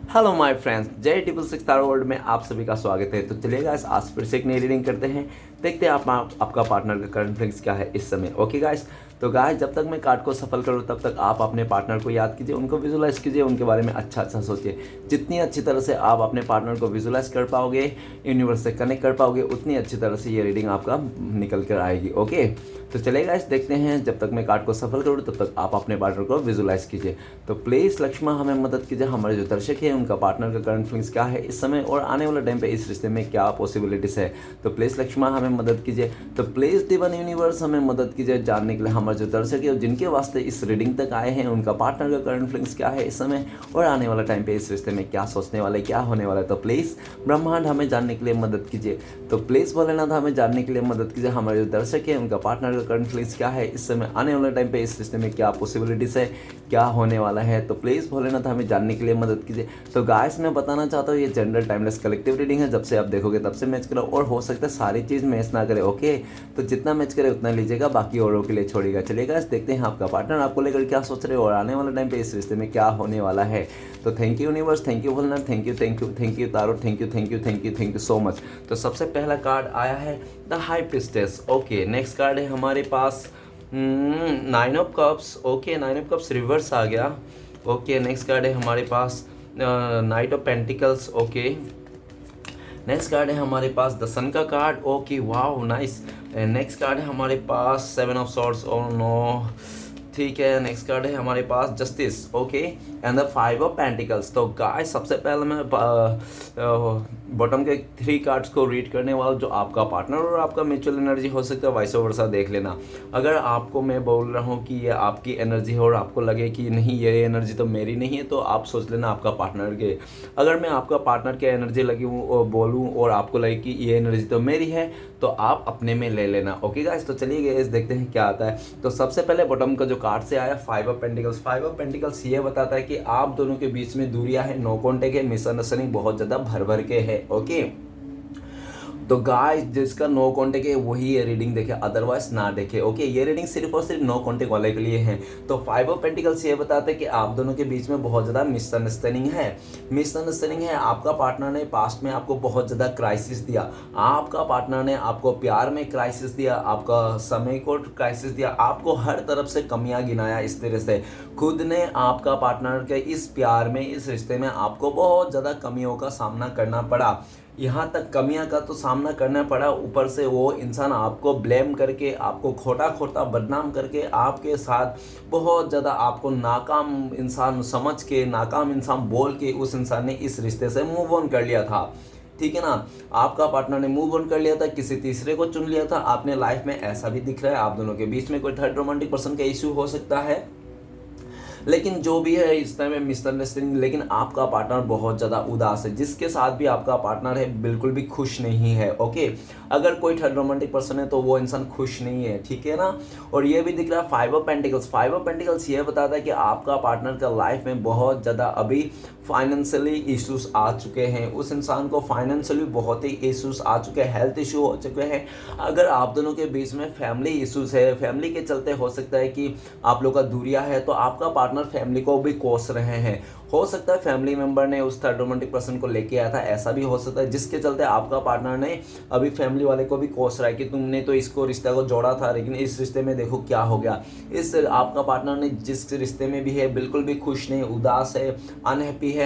Hello my friends, जय triple six star world में आप सभी का स्वागत है। तो चलिए गाइस, आज फिर से एक नई रीडिंग करते हैं। देखते हैं आपका पार्टनर का करंट फीलिंग्स क्या है इस समय। ओके गाइस, तो गाइस जब तक मैं कार्ड को सफल करूँ तब तक आप अपने पार्टनर को याद कीजिए, उनको विजुलाइज कीजिए, उनके बारे में अच्छा अच्छा सोचिए। जितनी अच्छी तरह से आप अपने पार्टनर को विजुलाइज कर पाओगे, यूनिवर्स से कनेक्ट कर पाओगे, उतनी अच्छी तरह से ये रीडिंग आपका निकल कर आएगी। ओके, तो चलिए गाइस देखते हैं। जब तक मैं कार्ड को सफल करूँ तब तक आप अपने पार्टनर को विजुलाइज कीजिए। तो प्लीज़ लक्ष्मण हमें मदद कीजिए, हमारे जो दर्शक हैं उनका पार्टनर का करंट फीलिंग्स क्या है इस समय और आने वाले टाइम पे इस रिश्ते में क्या पॉसिबिलिटीज़ है। तो प्लीज़ लक्ष्मण हमें मदद कीजिए। तो प्लीज़ डिवाइन यूनिवर्स हमें मदद कीजिए जानने के लिए हमारे जो दर्शक है और जिनके वास्ते इस रीडिंग तक आए हैं उनका पार्टनर का करंट फीलिंग्स क्या है इस समय और आने वाला टाइम पे इस रिश्ते में क्या सोचने वाले, क्या होने वाला है। तो प्लीज़ ब्रह्मांड हमें जानने के लिए मदद कीजिए। तो प्लीज़ भोलेनाथ हमें जानने के लिए मदद कीजिए, हमारे जो दर्शक है उनका पार्टनर का करंट फीलिंग्स क्या है इस समय, आने वाले टाइम पे इस रिश्ते में क्या पॉसिबिलिटीज़ है, क्या होने वाला है। तो प्लीज़ भोलेनाथ हमें जानने के लिए मदद कीजिए। तो गाइस मैं बताना चाहता हूँ ये जनरल टाइमलेस कलेक्टिव रीडिंग है, जब से आप देखोगे तब से मैच करो और हो सकता है सारी चीज़ मैच ना करे। ओके, तो जितना मैच करे उतना लीजिएगा, बाकी औरों के लिए छोड़िएगा। चलिएगा देखते हैं आपका पार्टनर आपको लेकर क्या सोच रहे हो और आने वाले टाइम पे इस रिश्ते में क्या होने वाला है। तो thank you universe, thank you Bholenath, thank you thank you thank you tarot, thank you thank you thank you thank you so much. तो सबसे पहला कार्ड आया है the high priestess. Okay, next card है हमारे पास nine of cups. Okay, nine of cups reverse आ गया। ओके, नेक्स्ट कार्ड है हमारे पास knight of pentacles. Okay, next card है हमारे पास द सन का card. Okay, wow nice. Next card है हमारे पास seven of swords. Oh no, ठीक है। नेक्स्ट कार्ड है हमारे पास justice. Okay, and the five of pentacles. तो गाइस सबसे पहले मैं बॉटम के थ्री कार्ड्स को रीड करने वाला, जो आपका पार्टनर और आपका म्यूचुअल एनर्जी हो सकता है, वाइस वर्सा देख लेना। अगर आपको मैं बोल रहा हूँ कि ये आपकी एनर्जी है और आपको लगे कि नहीं ये एनर्जी तो मेरी नहीं है, तो आप सोच लेना आपका पार्टनर के। अगर मैं आपका पार्टनर के एनर्जी लगी हूँ और बोलूँ और आपको लगे कि ये एनर्जी तो मेरी है, तो आप अपने में ले लेना। ओके गाइस, तो चलिए गाइस देखते हैं क्या आता है। तो सबसे पहले बॉटम का जो कार्ड से आया five of pentacles. Five of pentacles ये बताता है कि आप दोनों के बीच में दूरियां है, नो कॉन्टेक्ट है, मिसअंडरस्टैंडिंग बहुत ज़्यादा भर भर के है। ओके, तो गाइस जिसका नो कॉन्टेक्ट है वही ये रीडिंग देखे, अदरवाइज ना देखे। ओके, ये रीडिंग सिर्फ और सिर्फ नो कॉन्टेक्ट वाले के लिए है। तो फाइव ऑफ पेंटिकल्स ये बताते हैं कि आप दोनों के बीच में बहुत ज़्यादा मिसअंडरस्टैंडिंग है। आपका पार्टनर ने पास्ट में आपको बहुत ज़्यादा क्राइसिस दिया, आपका पार्टनर ने आपको प्यार में क्राइसिस दिया, आपका समय को क्राइसिस दिया, आपको हर तरफ से कमियां गिनाया। इस तरह से खुद ने आपका पार्टनर के इस प्यार में, इस रिश्ते में आपको बहुत ज़्यादा कमियों का सामना करना पड़ा। यहाँ तक कमियां का तो सामना करना पड़ा, ऊपर से वो इंसान आपको ब्लेम करके, आपको खोटा खोटा बदनाम करके, आपके साथ बहुत ज़्यादा आपको नाकाम इंसान समझ के, नाकाम इंसान बोल के उस इंसान ने इस रिश्ते से मूव ऑन कर लिया था। ठीक है ना, आपका पार्टनर ने मूव ऑन कर लिया था, किसी तीसरे को चुन लिया था। आपने लाइफ में ऐसा भी दिख रहा है, आप दोनों के बीच में कोई थर्ड रोमांटिक पर्सन का इश्यू हो सकता है। लेकिन जो भी है इस टाइम में मिसअंडरस्टैंडिंग, लेकिन आपका पार्टनर बहुत ज़्यादा उदास है, जिसके साथ भी आपका पार्टनर है बिल्कुल भी खुश नहीं है। ओके, अगर कोई थर्ड रोमांटिक पर्सन है तो वो इंसान खुश नहीं है। ठीक है ना, और ये भी दिख रहा है five of pentacles. Five of pentacles ये बताता है कि आपका पार्टनर का लाइफ में बहुत ज़्यादा अभी फाइनेंशियली इश्यूज आ चुके हैं, उस इंसान को फाइनेंशियली बहुत ही इश्यूज आ चुके हैं, हेल्थ इशू हो चुके हैं। अगर आप दोनों के बीच में फैमिली इश्यूज है, फैमिली के चलते हो सकता है कि आप लोग का दूरिया है, तो आपका पार्टनर फैमिली को भी कोस रहे हैं। हो सकता है फैमिली मेंबर ने उस थर्ड रोमांटिक पर्सन को लेके आया था, ऐसा भी हो सकता है, जिसके चलते आपका पार्टनर ने अभी फैमिली वाले को भी कोस रहा है कि तुमने तो इसको रिश्ते को जोड़ा था, लेकिन इस रिश्ते में देखो क्या हो गया। इस आपका पार्टनर ने जिस रिश्ते में भी है बिल्कुल भी खुश नहीं, उदास है, अनहैप्पी है।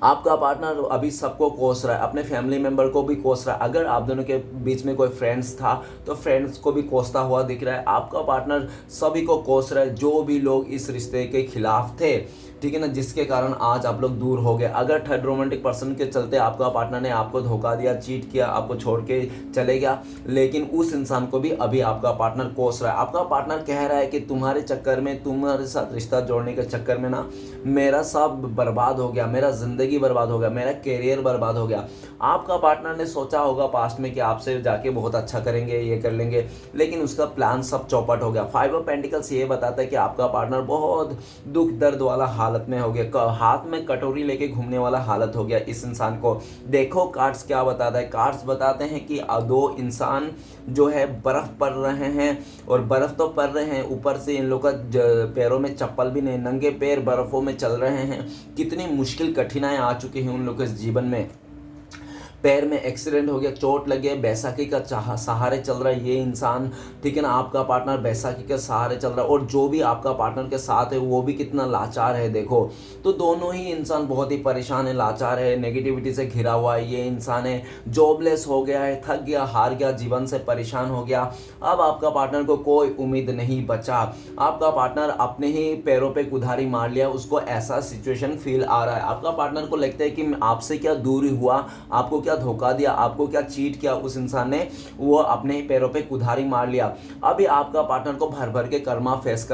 आपका पार्टनर अभी सबको कोस रहा है, अपने फैमिली मेंबर को भी कोस रहा है। अगर आप दोनों के बीच में कोई फ्रेंड्स था तो फ्रेंड्स को भी कोसता हुआ दिख रहा है। आपका पार्टनर सभी को कोस रहा है, जो भी लोग इस रिश्ते के खिलाफ थे। ठीक है ना, जिसके कारण आज आप लोग दूर हो गए। अगर थर्ड रोमांटिक पर्सन के चलते आपका पार्टनर ने आपको धोखा दिया, चीट किया, आपको छोड़ के चले गया, लेकिन उस इंसान को भी अभी आपका पार्टनर कोस रहा है। आपका पार्टनर कह रहा है कि तुम्हारे चक्कर में, तुम्हारे साथ रिश्ता जोड़ने के चक्कर में ना मेरा सब बर्बाद हो गया, मेरा जिंदगी बर्बाद हो गया, मेरा कैरियर बर्बाद हो गया। आपका पार्टनर ने सोचा होगा पास्ट में कि आपसे जाके बहुत अच्छा करेंगे, ये कर लेंगे, लेकिन उसका प्लान सब चौपट हो गया। फाइव ऑफ पेंटिकल्स ये बताता है कि आपका पार्टनर बहुत दुख दर्द वाला हाल हालत में हो गया, हाथ में कटोरी लेके घूमने वाला हालत हो गया इस इंसान को। देखो कार्ड्स क्या बताता है, कार्ड्स बताते हैं कि दो इंसान जो है बर्फ़ पड़ रहे हैं, और बर्फ़ तो पड़ रहे हैं, ऊपर से इन लोग का पैरों में चप्पल भी नहीं, नंगे पैर बर्फ़ों में चल रहे हैं। कितनी मुश्किल कठिनाई आ चुकी हैं उन लोग के जीवन में। पैर में एक्सीडेंट हो गया, चोट लग गया, बैसाखी का सहारे चल रहा है ये इंसान, ठीक है ना। आपका पार्टनर बैसाखी के सहारे चल रहा है, और जो भी आपका पार्टनर के साथ है वो भी कितना लाचार है देखो। तो दोनों ही इंसान बहुत ही परेशान है, लाचार है, नेगेटिविटी से घिरा हुआ है ये इंसान है, जॉबलेस हो गया है, थक गया, हार गया, जीवन से परेशान हो गया। अब आपका पार्टनर को कोई उम्मीद नहीं बचा, आपका पार्टनर अपने ही पैरों पे कुल्हाड़ी मार लिया, उसको ऐसा सिचुएशन फील आ रहा है। आपका पार्टनर को लगता है कि आपसे क्या दूरी हुआ, आपको क्या धोखा दिया, आपको क्या चीट किया उस इंसान ने, वो अपने ही पैरों पे कुल्हाड़ी मार लिया। अभी आपका पार्टनर को भर भर के कर्मा फेस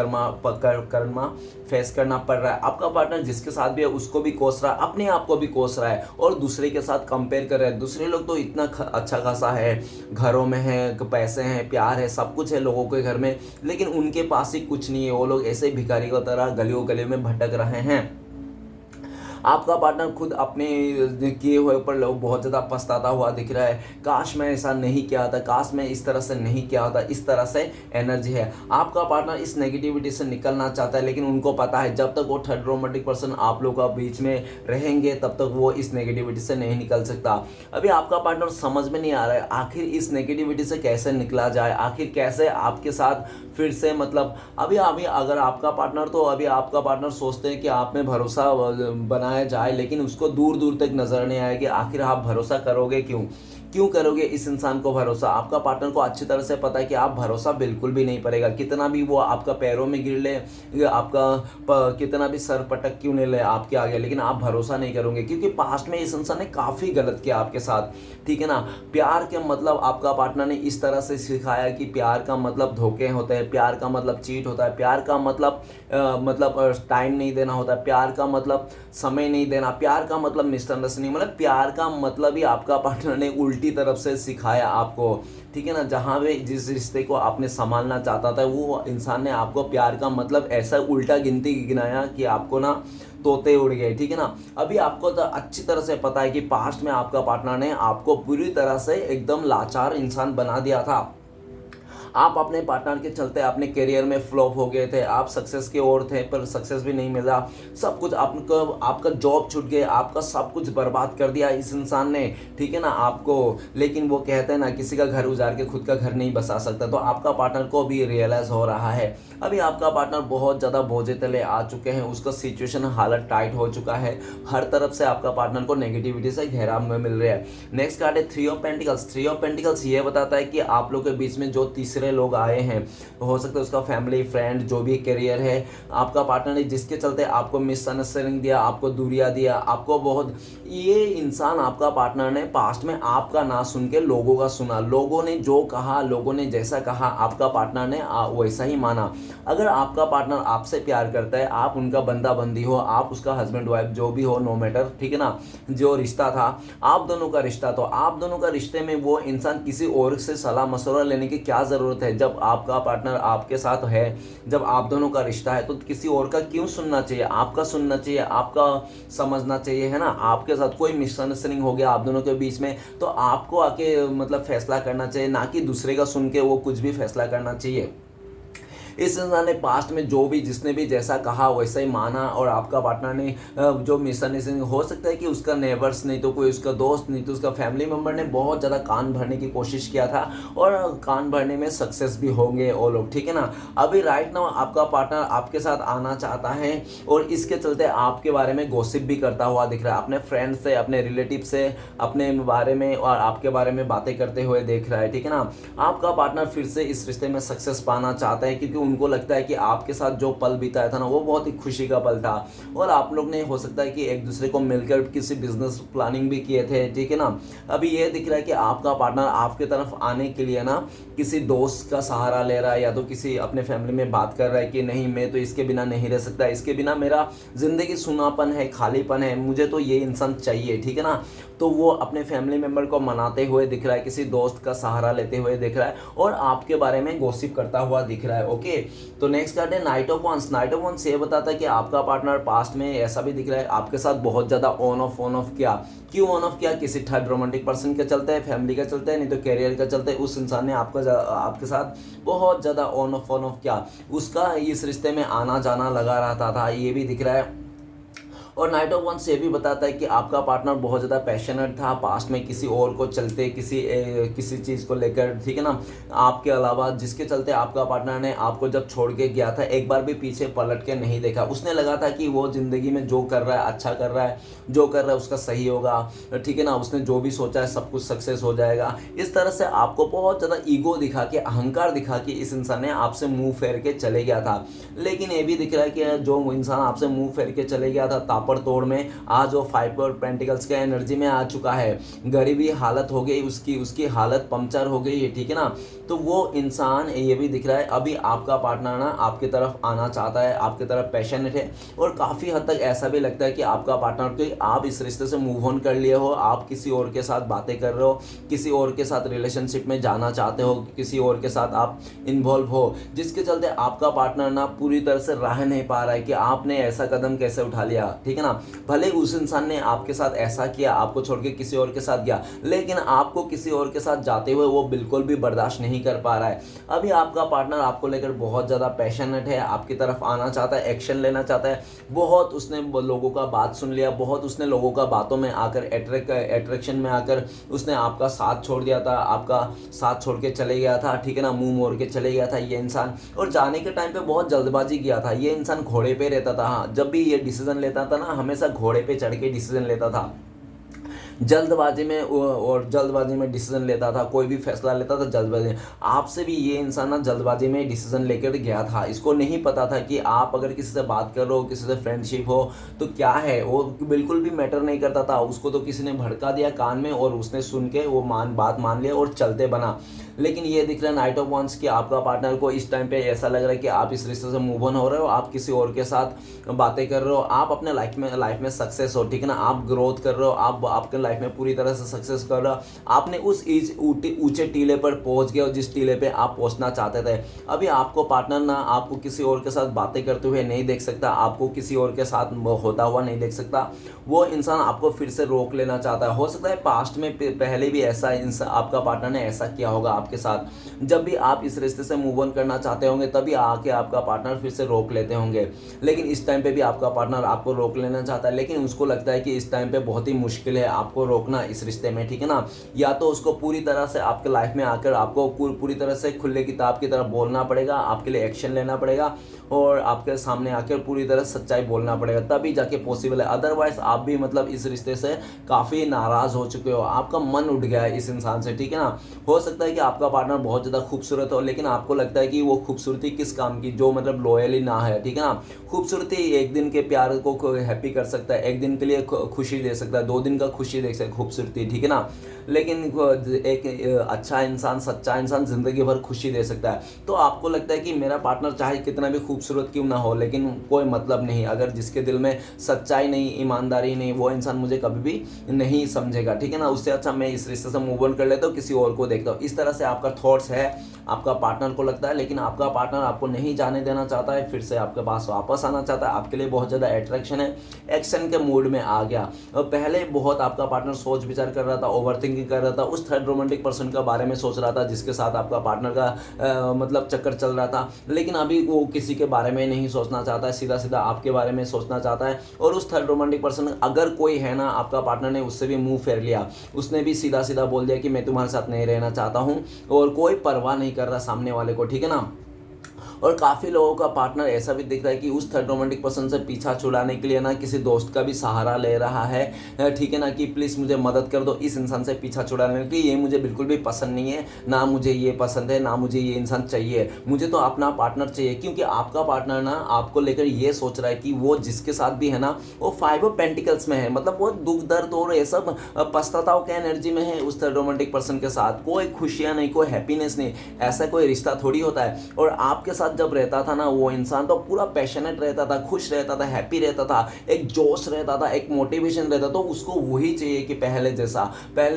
करना पड़ रहा है। आपका पार्टनर जिसके साथ भी है उसको भी कोस रहा है, अपने आप को भी कोस रहा है, और दूसरे के साथ कंपेयर कर रहा है। दूसरे लोग तो इतना अच्छा खासा है, घरों में है, पैसे हैं, प्यार है, सब कुछ है लोगों के घर में, लेकिन उनके पास ही कुछ नहीं है। वो लोग ऐसे भिखारी की तरह गलियों गलियों में भटक रहे हैं। आपका पार्टनर खुद अपने किए हुए ऊपर लोग बहुत ज़्यादा पछताता हुआ दिख रहा है, काश मैं ऐसा नहीं किया था, काश मैं इस तरह से नहीं किया होता। इस तरह से एनर्जी है। आपका पार्टनर इस नेगेटिविटी से निकलना चाहता है, लेकिन उनको पता है जब तक वो थर्ड रोमांटिक पर्सन आप लोगों का बीच में रहेंगे तब तक वो इस नेगेटिविटी से नहीं निकल सकता। अभी आपका पार्टनर समझ में नहीं आ रहा है आखिर इस नेगेटिविटी से कैसे निकला जाए, आखिर कैसे आपके साथ फिर से मतलब अभी अगर आपका पार्टनर, तो अभी आपका पार्टनर सोचते हैं कि आप में भरोसा बनाया जाए, लेकिन उसको दूर दूर तक नजर नहीं आया कि आखिर आप भरोसा करोगे क्यों करोगे इस इंसान को भरोसा। आपका पार्टनर को अच्छी तरह से पता है कि आप भरोसा बिल्कुल भी नहीं पड़ेगा, कितना भी वो आपका पैरों में गिर ले, आपका कितना भी सर पटक क्यों नहीं ले आपके आगे, लेकिन आप भरोसा नहीं करोगे, क्योंकि पास्ट में इस इंसान ने काफ़ी गलत किया आपके साथ, ठीक है ना। प्यार के मतलब आपका पार्टनर ने इस तरह से सिखाया कि प्यार का मतलब धोखे होते हैं, प्यार का मतलब चीट होता है, प्यार का मतलब टाइम नहीं देना होता है, प्यार का मतलब समय नहीं देना, प्यार का मतलब मिसअंडरस्टैंडिंग, मतलब प्यार का मतलब ही आपका पार्टनर ने उल्टी तरफ से सिखाया आपको, ठीक है ना। जहाँ पे जिस रिश्ते को आपने संभालना चाहता था वो इंसान ने आपको प्यार का मतलब ऐसा उल्टा गिनती गिनाया कि आपको ना तोते उड़ गए, ठीक है ना। अभी आपको तो अच्छी तरह से पता है कि पास्ट में आपका पार्टनर ने आपको पूरी तरह से एकदम लाचार इंसान बना दिया था। आप अपने पार्टनर के चलते अपने करियर में फ्लॉप हो गए थे, आप सक्सेस की ओर थे पर सक्सेस भी नहीं मिला, सब कुछ आपका जॉब छूट गया, आपका सब कुछ बर्बाद कर दिया इस इंसान ने, ठीक है ना आपको। लेकिन वो कहते हैं ना किसी का घर उजाड़ के खुद का घर नहीं बसा सकता, तो आपका पार्टनर को भी रियलाइज़ हो रहा है। अभी आपका पार्टनर बहुत ज़्यादा बोझे तले आ चुके हैं, उसका सिचुएशन हालत टाइट हो चुका है, हर तरफ से आपका पार्टनर को नेगेटिविटी से घेराव में मिल रहा है। नेक्स्ट कार्ड है three of pentacles. Three of pentacles ये बताता है कि आप लोग के बीच में जो तीसरे लोग आए हैं, हो सकता है उसका फैमिली फ्रेंड जो भी करियर है, आपका पार्टनर ने जिसके चलते आपको मिसअंडरस्टैंडिंग दिया, आपको दूरियां दिया, आपको बहुत, ये इंसान आपका पार्टनर ने पास्ट में आपका ना सुन के लोगों का सुना, लोगों ने जो कहा, लोगों ने जैसा कहा, आपका पार्टनर ने वैसा ही माना। अगर आपका पार्टनर आपसे प्यार करता है, आप उनका बंदा बंदी हो, आप उसका हस्बैंड वाइफ जो भी हो, नो मैटर, ठीक है ना, जो रिश्ता था आप दोनों का रिश्ता, तो आप दोनों का रिश्ते में वो इंसान किसी और से सलाह मशवरा लेने की क्या ज़रूरत है। जब आपका पार्टनर आपके साथ है, जब आप दोनों का रिश्ता है, तो किसी और का क्यों सुनना चाहिए, आपका सुनना चाहिए, आपका समझना चाहिए, है ना। आपके साथ कोई मिसअंडरस्टैंडिंग हो गया आप दोनों के बीच में, तो आपको आके मतलब फैसला करना चाहिए, ना कि दूसरे का सुन के वो कुछ भी फैसला करना चाहिए। इस इंसान ने पास्ट में जो भी जिसने भी जैसा कहा वैसा ही माना, और आपका पार्टनर ने जो मिसअंडरस्टैंडिंग, हो सकता है कि उसका नेबर्स नहीं तो कोई उसका दोस्त नहीं तो उसका फैमिली मेम्बर ने बहुत ज़्यादा कान भरने की कोशिश किया था, और कान भरने में सक्सेस भी होंगे वो लोग, ठीक है ना। अभी राइट नाउ आपका पार्टनर आपके साथ आना चाहता है, और इसके चलते आपके बारे में गॉसिप भी करता हुआ दिख रहा है, अपने फ्रेंड से, अपने रिलेटिव से अपने बारे में और आपके बारे में बातें करते हुए देख रहा है, ठीक है ना। आपका पार्टनर फिर से इस रिश्ते में सक्सेस पाना चाहता है, क्योंकि उनको लगता है कि आपके साथ जो पल बिताया था ना वो बहुत ही खुशी का पल था, और आप लोग ने हो सकता है कि एक दूसरे को मिलकर किसी बिजनेस प्लानिंग भी किए थे, ठीक है ना। अभी ये दिख रहा है कि आपका पार्टनर आपके तरफ आने के लिए ना किसी दोस्त का सहारा ले रहा है, या तो किसी अपने फैमिली में बात कर रहा है कि नहीं मैं तो इसके बिना नहीं रह सकता, इसके बिना मेरा जिंदगी सुनापन है, खालीपन है, मुझे तो ये इंसान चाहिए, ठीक है ना। तो वो अपने फैमिली मेम्बर को मनाते हुए दिख रहा है, किसी दोस्त का सहारा लेते हुए दिख रहा है, और आपके बारे में गॉसिप करता हुआ दिख रहा है, ओके। ओके। तो नेक्स्ट कार्ड है knight of wands. Knight of wands ये बताता है कि आपका पार्टनर पास्ट में ऐसा भी दिख रहा है आपके साथ बहुत ज़्यादा ऑन ऑफ किया। क्यों ऑन ऑफ किया? किसी थर्ड रोमांटिक पर्सन का चलता है, फैमिली का चलता है, नहीं तो कैरियर का चलता है। उस इंसान ने आपके साथ बहुत ज़्यादा ऑन ऑफ किया, उसका इस रिश्ते में आना जाना लगा रहता था, ये भी दिख रहा है। और नाइट ऑफ वंस ये भी बताता है कि आपका पार्टनर बहुत ज़्यादा पैशनेट था पास्ट में, किसी और को चलते, किसी चीज़ को लेकर, ठीक है ना, आपके अलावा, जिसके चलते आपका पार्टनर ने आपको जब छोड़ के गया था एक बार भी पीछे पलट के नहीं देखा। उसने लगा था कि वो ज़िंदगी में जो कर रहा है अच्छा कर रहा है, जो कर रहा है उसका सही होगा, ठीक है ना, उसने जो भी सोचा है सब कुछ सक्सेस हो जाएगा। इस तरह से आपको बहुत ज़्यादा ईगो दिखा के, अहंकार दिखा के इस इंसान ने आपसे मुंह फेर के चले गया था। लेकिन ये भी दिख रहा है कि जो इंसान आपसे मुंह फेर के चले गया था तापड़ तोड़ में, आज वो 5 और पेंटिकल्स के एनर्जी में आ चुका है। गरीबी हालत हो गई उसकी हालत पंक्चर हो गई है, ठीक है ना। तो वो इंसान, ये भी दिख रहा है अभी आपका पार्टनर ना आपकी तरफ आना चाहता है, आपकी तरफ पैशनेट है। और काफ़ी हद तक ऐसा भी लगता है कि आपका पार्टनर को आप इस रिश्ते से मूव ऑन कर लिए हो, आप किसी और के साथ बातें कर रहे हो, किसी और के साथ रिलेशनशिप में जाना चाहते हो, किसी और के साथ आप इन्वॉल्व हो, जिसके चलते आपका पार्टनर ना पूरी तरह से राह नहीं पा रहा है कि आपने ऐसा कदम कैसे उठा लिया, ठीक है ना। भले उस इंसान ने आपके साथ ऐसा किया, आपको छोड़ के किसी और के साथ गया, लेकिन आपको किसी और के साथ जाते हुए वो बिल्कुल भी बर्दाश्त नहीं कर पा रहा है। अभी आपका पार्टनर आपको लेकर बहुत ज़्यादा पैशनेट है, आपकी तरफ आना चाहता है, एक्शन लेना चाहता है। बहुत उसने लोगों का बात सुन लिया, बहुत उसने लोगों का बातों में आकर एट्रैक्शन में आकर उसने आपका साथ छोड़ दिया था, आपका साथ छोड़ के चले गया था, ठीक है ना, मुंह मोड़ के चले गया था ये इंसान। और जाने के टाइम पे बहुत जल्दबाजी किया था। ये इंसान घोड़े पे रहता था, हाँ, जब भी ये डिसीजन लेता था ना हमेशा घोड़े पे चढ़ के डिसीजन लेता था, जल्दबाजी में, और जल्दबाजी में डिसीजन लेता था, कोई भी फैसला लेता था जल्दबाजी में। आपसे भी ये इंसान ना जल्दबाजी में डिसीजन लेकर गया था। इसको नहीं पता था कि आप अगर किसी से बात कर रहे हो, किसी से फ्रेंडशिप हो तो क्या है, वो बिल्कुल भी मैटर नहीं करता था। उसको तो किसी ने भड़का दिया कान में और उसने सुन के वो बात मान लिया और चलते बना। लेकिन ये दिख रहा है नाइट ऑफ वंस कि आपका पार्टनर को इस टाइम पे ऐसा लग रहा है कि आप इस रिश्ते से मूव ऑन हो रहे हो, आप किसी और के साथ बातें कर रहे हो, आप अपने लाइफ में सक्सेस हो, ठीक है ना, आप ग्रोथ कर रहे हो, आप आपके लाइफ में पूरी तरह से सक्सेस कर रहे हो, आपने उस ऊंचे टीले पर पहुंच गए हो जिस टीले पे आप पहुंचना चाहते थे। अभी आपको पार्टनर ना आपको किसी और के साथ बातें करते हुए नहीं देख सकता, आपको किसी और के साथ होता हुआ नहीं देख सकता। वो इंसान आपको फिर से रोक लेना चाहता है। हो सकता है पास्ट में पहले भी ऐसा इंसान, आपका पार्टनर ने ऐसा किया होगा आपके साथ। जब भी आप इस रिश्ते से मूव ऑन करना चाहते होंगे तभी आके आपका पार्टनर फिर से रोक लेते होंगे। लेकिन इस टाइम पे भी आपका पार्टनर आपको रोक लेना चाहता है, लेकिन उसको लगता है कि इस टाइम पे बहुत ही मुश्किल है आपको रोकना इस रिश्ते में, ठीक है ना। या तो उसको पूरी तरह से आपके लाइफ में आकर आपको पूरी तरह से खुले किताब की तरह बोलना पड़ेगा, आपके लिए एक्शन लेना पड़ेगा और आपके सामने आकर पूरी तरह सच्चाई बोलना पड़ेगा, तभी जाके पॉसिबल है। अदरवाइज आप भी मतलब इस रिश्ते से काफ़ी नाराज़ हो चुके हो, आपका मन उठ गया है इस इंसान से, ठीक है ना। हो सकता है कि आपका पार्टनर बहुत ज़्यादा खूबसूरत हो, लेकिन आपको लगता है कि वो खूबसूरती किस काम की, जो मतलब लॉयली ना है, ठीक है ना। खूबसूरती एक दिन के प्यार को हैप्पी कर सकता है, एक दिन के लिए खुशी दे सकता है, 2 दिन का खुशी दे सकता है खूबसूरती, ठीक है ना। लेकिन एक अच्छा इंसान, सच्चा इंसान ज़िंदगी भर खुशी दे सकता है। तो आपको लगता है कि मेरा पार्टनर चाहे कितना भी खूबसूरत क्यों ना हो, लेकिन कोई मतलब नहीं, अगर जिसके दिल में सच्चाई नहीं, ईमानदारी नहीं, वो इंसान मुझे कभी भी नहीं समझेगा, ठीक है ना। उससे अच्छा मैं इस रिश्ते से मूव ऑन कर लेता हूँ, किसी और को देखता हूँ। इस तरह से आपका थॉट्स है, आपका पार्टनर को लगता है, लेकिन आपका पार्टनर आपको नहीं जाने देना चाहता है, फिर से आपके पास वापस आना चाहता है, आपके लिए बहुत ज़्यादा अट्रैक्शन है, एक्शन के मूड में आ गया। और पहले बहुत आपका पार्टनर सोच विचार कर रहा था, ओवरथिंकिंग कर रहा था, उस थर्ड रोमांटिक पर्सन के बारे में सोच रहा था जिसके साथ आपका पार्टनर का मतलब चक्कर चल रहा था। लेकिन अभी वो किसी के बारे में नहीं सोचना चाहता है, सीधा सीधा आपके बारे में सोचना चाहता है। और उस थर्ड रोमांटिक पर्सन अगर कोई है ना, आपका पार्टनर ने उससे भी मुंह फेर लिया, उसने भी सीधा सीधा बोल दिया कि मैं तुम्हारे साथ नहीं रहना चाहता हूँ, और कोई परवाह नहीं कर रहा सामने वाले को, ठीक है ना। और काफ़ी लोगों का पार्टनर ऐसा भी दिख रहा है कि उस थर्ड रोमांटिक पर्सन से पीछा छुड़ाने के लिए ना किसी दोस्त का भी सहारा ले रहा है, ठीक है ना, कि प्लीज़ मुझे मदद कर दो इस इंसान से पीछा छुड़ाने के लिए, ये मुझे बिल्कुल भी पसंद नहीं है, ना मुझे ये पसंद है, ना मुझे ये इंसान चाहिए, मुझे तो अपना पार्टनर चाहिए। क्योंकि आपका पार्टनर ना आपको लेकर ये सोच रहा है कि वो जिसके साथ भी है ना वो 5 ऑफ पेंटिकल्स में है, मतलब वो दुख दर्द और ये सब पछताताओं के एनर्जी में है उस थर्ड रोमांटिक पर्सन के साथ। कोई खुशियाँ नहीं, कोई हैप्पीनेस नहीं, ऐसा कोई रिश्ता थोड़ी होता है। और आपके साथ साथ जब रहता था ना, वो इंसान तो पूरा पैशनेट रहता था, खुश रहता था, हैप्पी रहता था, एक जोश रहता था, एक मोटिवेशन रहता था। तो उसको वही चाहिए कि पहले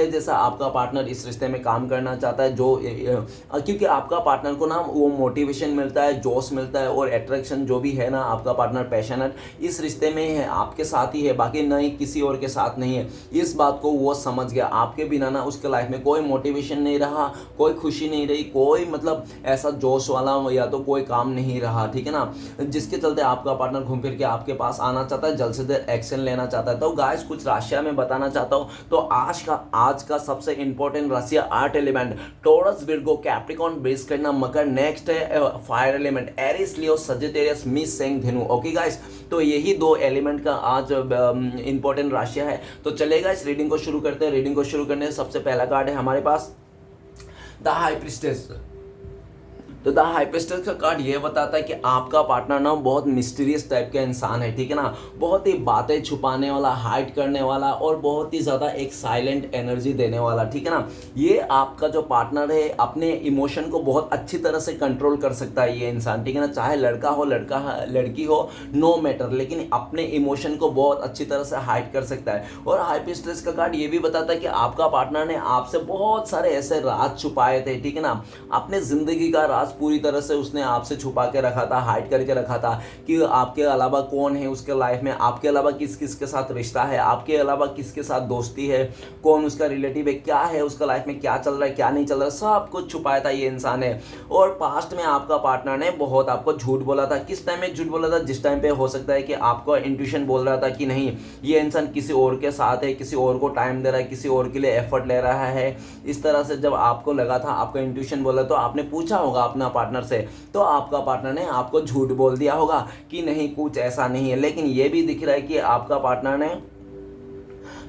जैसा आपका पार्टनर इस रिश्ते में काम करना चाहता है, क्योंकि आपका पार्टनर को ना वो मोटिवेशन मिलता है, जोश मिलता है, और अट्रैक्शन जो भी है ना, आपका पार्टनर पैशनेट इस रिश्ते में है, आपके साथ ही है, बाकी नहीं किसी और के साथ नहीं है। इस बात को वो समझ गया। आपके बिना ना उसके लाइफ में कोई मोटिवेशन नहीं रहा, कोई खुशी नहीं रही, कोई मतलब ऐसा जोश वाला या तो कोई काम नहीं रहा, ठीक है ना, जिसके चलते आपका पार्टनर घूम फिर के आपके पास आना चाहता है, जल्द से जल्द एक्शन लेना चाहता है। तो गाइस कुछ राशियां मैं बताना चाहता हूं। तो आज का सबसे इंपॉर्टेंट राशि 8 element, taurus, Virgo, Capricorn, base करना, मकर। नेक्स्ट है फायर एलिमेंट, एरिस, लियो, सजिटेरियस, मिस, सेंग, धेनु। ओके गाइस, तो यही 2 एलिमेंट का आज इंपॉर्टेंट राशियां है। तो चलेगा इस रीडिंग को शुरू करते हैं। रीडिंग को शुरू करने से सबसे पहला कार्ड है हमारे पास द हाई प्रीस्टेस। तो द हाइपिस्टल का कार्ड ये बताता है कि आपका पार्टनर ना बहुत मिस्टीरियस टाइप का इंसान है, ठीक है ना, बहुत ही बातें छुपाने वाला, हाइड करने वाला, और बहुत ही ज़्यादा एक साइलेंट एनर्जी देने वाला, ठीक है ना। ये आपका जो पार्टनर है अपने इमोशन को बहुत अच्छी तरह से कंट्रोल कर सकता है ये इंसान, ठीक है ना, चाहे लड़का हो लड़की हो, नो मैटर, लेकिन अपने इमोशन को बहुत अच्छी तरह से हाइड कर सकता है। और हाइपिस्टस का कार्ड ये भी बताता है कि आपका पार्टनर ने आपसे बहुत सारे ऐसे राज छुपाए थे, ठीक है ना, अपने ज़िंदगी का राज पूरी तरह से उसने आपसे छुपा के रखा था, हाइड करके रखा था, कि आपके अलावा कौन है उसके लाइफ में, आपके अलावा किस किस के साथ रिश्ता है, आपके अलावा किसके साथ दोस्ती है, कौन उसका रिलेटिव है, क्या है उसका लाइफ में, क्या चल रहा है क्या नहीं चल रहा है, सब कुछ छुपाया था ये इंसान है। और पास्ट में आपका पार्टनर ने बहुत आपको झूठ बोला था। किस टाइम में झूठ बोला था? जिस टाइम पे हो सकता है कि आपका इंट्यूशन बोल रहा था कि नहीं, ये इंसान किसी और के साथ है, किसी और को टाइम दे रहा है, किसी और के लिए एफर्ट ले रहा है, इस तरह से जब आपको लगा था, आपका इंट्यूशन बोला, तो आपने पूछा होगा अपना पार्टनर से, तो आपका पार्टनर ने आपको झूठ बोल दिया होगा कि नहीं कुछ ऐसा नहीं है। लेकिन ये भी दिख रहा है कि आपका पार्टनर ने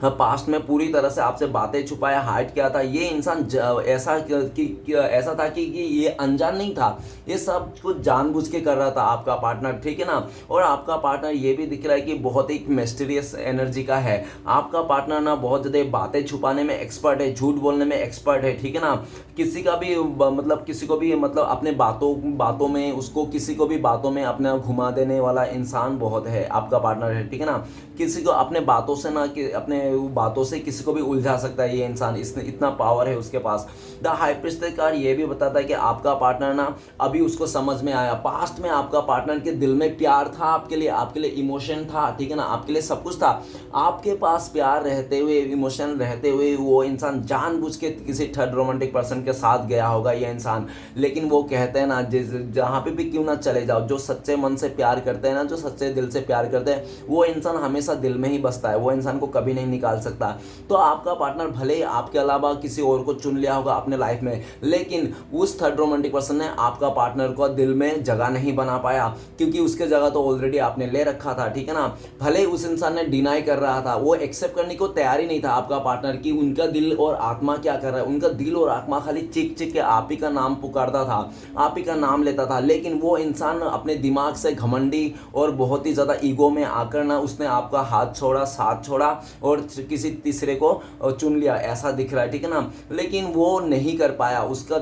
पास्ट में पूरी तरह से आपसे बातें छुपाया, हाइड किया था। ये इंसान ऐसा था कि ये अनजान नहीं था, ये सब कुछ जानबूझ के कर रहा था आपका पार्टनर, ठीक है ना। और आपका पार्टनर ये भी दिख रहा है कि बहुत ही मिस्टीरियस एनर्जी का है। आपका पार्टनर ना बहुत ज़्यादा बातें छुपाने में एक्सपर्ट है, झूठ बोलने में एक्सपर्ट है, ठीक है ना। किसी को भी मतलब अपने बातों में उसको किसी को भी बातों में अपना घुमा देने वाला इंसान बहुत है आपका पार्टनर है, ठीक है ना। किसी को अपने बातों से ना कि अपने बातों से किसी को भी उलझा सकता है ये इंसान, इसने इतना पावर है उसके पास। द हाई प्रीस्टेस कार्ड ये भी बताता है कि आपका पार्टनर ना अभी उसको समझ में आया, पास्ट में आपका पार्टनर के दिल में प्यार था आपके लिए इमोशन था, ठीक है ना, आपके लिए सब कुछ था। आपके पास प्यार रहते हुए, इमोशन रहते हुए वो इंसान जानबूझ के किसी थर्ड रोमांटिक पर्सन के साथ गया होगा ये इंसान। लेकिन वो कहते हैं ना, जहाँ पे भी क्यों ना चले जाओ, जो सच्चे मन से प्यार करते हैं ना, जो सच्चे दिल से प्यार करते हैं, वो इंसान हमेशा दिल में ही बसता है, वो इंसान को कभी नहीं निकाल सकता। तो आपका पार्टनर भले ही आपके अलावा किसी और को चुन लिया होगा अपने लाइफ में, लेकिन उस थर्ड रोमांटिक पर्सन ने आपका पार्टनर को दिल में जगह नहीं बना पाया, क्योंकि उसके जगह तो ऑलरेडी आपने ले रखा था, ठीक है ना। भले ही उस इंसान ने डिनाई कर रहा था, वो एक्सेप्ट करने को तैयार ही नहीं था आपका पार्टनर कि उनका दिल और आत्मा क्या कर रहा है। उनका दिल और आत्मा खाली चिक चिक के आप ही का नाम पुकारता था, आप ही का नाम लेता था। लेकिन वो इंसान अपने दिमाग से घमंडी और बहुत ही ज़्यादा ईगो में आकर ना उसने आपका हाथ छोड़ा, साथ छोड़ा और किसी तीसरे को चुन लिया, ऐसा दिख रहा है, ठीक है ना। लेकिन वो नहीं कर पाया, उसका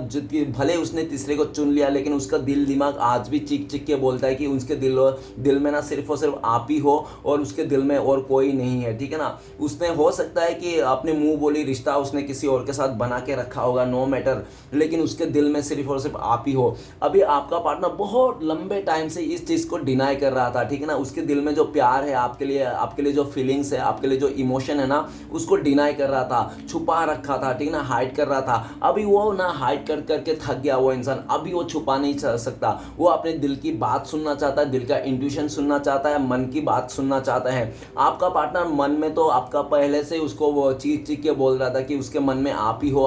भले उसने तीसरे को चुन लिया, लेकिन उसका दिल दिमाग आज भी चिक चिक के बोलता है कि उसके दिल में ना सिर्फ और सिर्फ आप ही हो और उसके दिल में और कोई नहीं है, ठीक है ना। उसने हो सकता है कि अपने मुंह बोली रिश्ता उसने किसी और के साथ बना के रखा होगा, नो मैटर, लेकिन उसके दिल में सिर्फ और सिर्फ आप ही हो। अभी आपका पार्टनर बहुत लंबे टाइम से इस चीज़ को डिनाई कर रहा था, ठीक है ना। उसके दिल में जो प्यार है आपके लिए जो फीलिंग्स है, आपके लिए जो इमोशन है ना, उसको डिनाई कर रहा था, छुपा रखा था, ठीक है ना, हाइड कर रहा था। अभी वो ना हाइड कर करके थक गया वो इंसान, अभी वो छुपा नहीं सकता, वो अपने दिल की बात सुनना चाहता है, दिल का इंट्यूशन सुनना चाहता है, मन की बात सुनना चाहता है। आपका पार्टनर मन में तो आपका पहले से उसको वो चीख चीख के बोल रहा था कि उसके मन में आप ही हो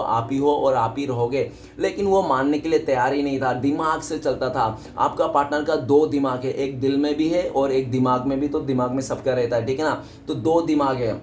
और आप ही रहोगे, लेकिन वो मानने के लिए तैयार ही नहीं था, दिमाग से चलता था। आपका पार्टनर का 2 दिमाग है, एक दिल में भी है और एक दिमाग में भी, तो दिमाग में सबका रहता है, ठीक है ना। तो 2 दिमाग है।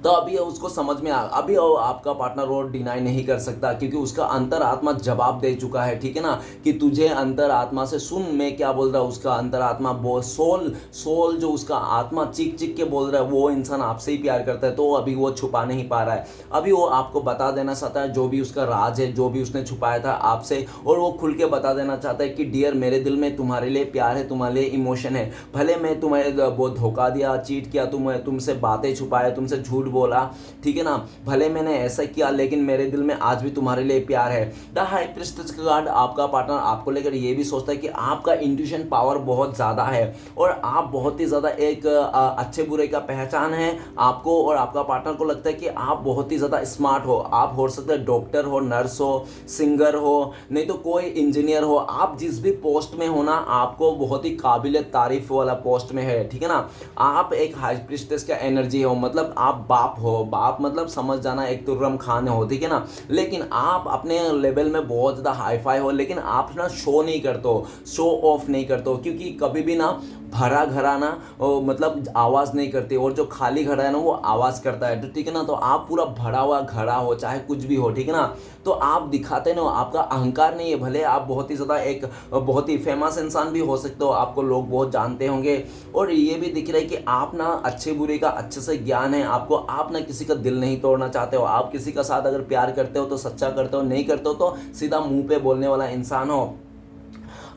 तो अभी उसको समझ में अभी आपका पार्टनर वो डिनाई नहीं कर सकता, क्योंकि उसका अंतरात्मा जवाब दे चुका है, ठीक है ना, कि तुझे अंतरात्मा से सुन मैं क्या बोल रहा हूँ। उसका अंतरात्मा सोल सोल जो उसका आत्मा चीख चीख के बोल रहा है, वो इंसान आपसे ही प्यार करता है, तो अभी वो छुपा नहीं पा रहा है। अभी वो आपको बता देना चाहता है जो भी उसका राज है, जो भी उसने छुपाया था आपसे, और वो खुल के बता देना चाहता है कि डियर मेरे दिल में तुम्हारे लिए प्यार है, तुम्हारे लिए इमोशन है। भले मैं तुम्हें बहुत धोखा दिया, चीट किया, तुमसे बातें छुपाया, तुमसे झूठ बोला, ठीक है ना, भले मैंने ऐसा किया, लेकिन मेरे दिल में आज भी तुम्हारे लिए प्यार है। द हाई प्रीस्टेस का कार्ड आपका पार्टनर आपको लेकर ये भी सोचता है कि आपका इंट्यूशन पावर बहुत ज़्यादा है और आप बहुत ही ज़्यादा एक अच्छे बुरे का पहचान है आपको, और आपका पार्टनर को लगता है कि आप बहुत ही ज़्यादा स्मार्ट हो। आप हो सकते हैं डॉक्टर हो, नर्स हो, सिंगर हो, नहीं तो कोई इंजीनियर हो, आप जिस भी पोस्ट में हो ना, आपको बहुत ही काबिल तारीफ वाला पोस्ट में है, ठीक है ना। आप एक हाई प्रीस्टेस का एनर्जी हो, मतलब आप बाप हो, बाप मतलब समझ जाना एक तुर्रम खान हो, ठीक है ना। लेकिन आप अपने लेवल में बहुत ज़्यादा हाई फाई हो, लेकिन आप ना शो नहीं करते हो, शो ऑफ नहीं करते हो, क्योंकि कभी भी ना भरा घड़ा ना मतलब आवाज़ नहीं करते, और जो खाली घड़ा है ना वो आवाज़ करता है, तो ठीक है ना। तो आप पूरा भरा हुआ घड़ा हो, चाहे कुछ भी हो, ठीक है ना, तो आप दिखाते ना, आपका अहंकार नहीं है। भले आप बहुत ही ज़्यादा एक बहुत ही फेमस इंसान भी हो सकते हो, आपको लोग बहुत जानते होंगे, और ये भी दिख रहा है कि आप ना अच्छे बुरे का अच्छे से ज्ञान है आपको, आप ना किसी का दिल नहीं तोड़ना चाहते हो, आप किसी का साथ अगर प्यार करते हो तो सच्चा करते हो, नहीं करते हो तो सीधा मुंह पे बोलने वाला इंसान हो।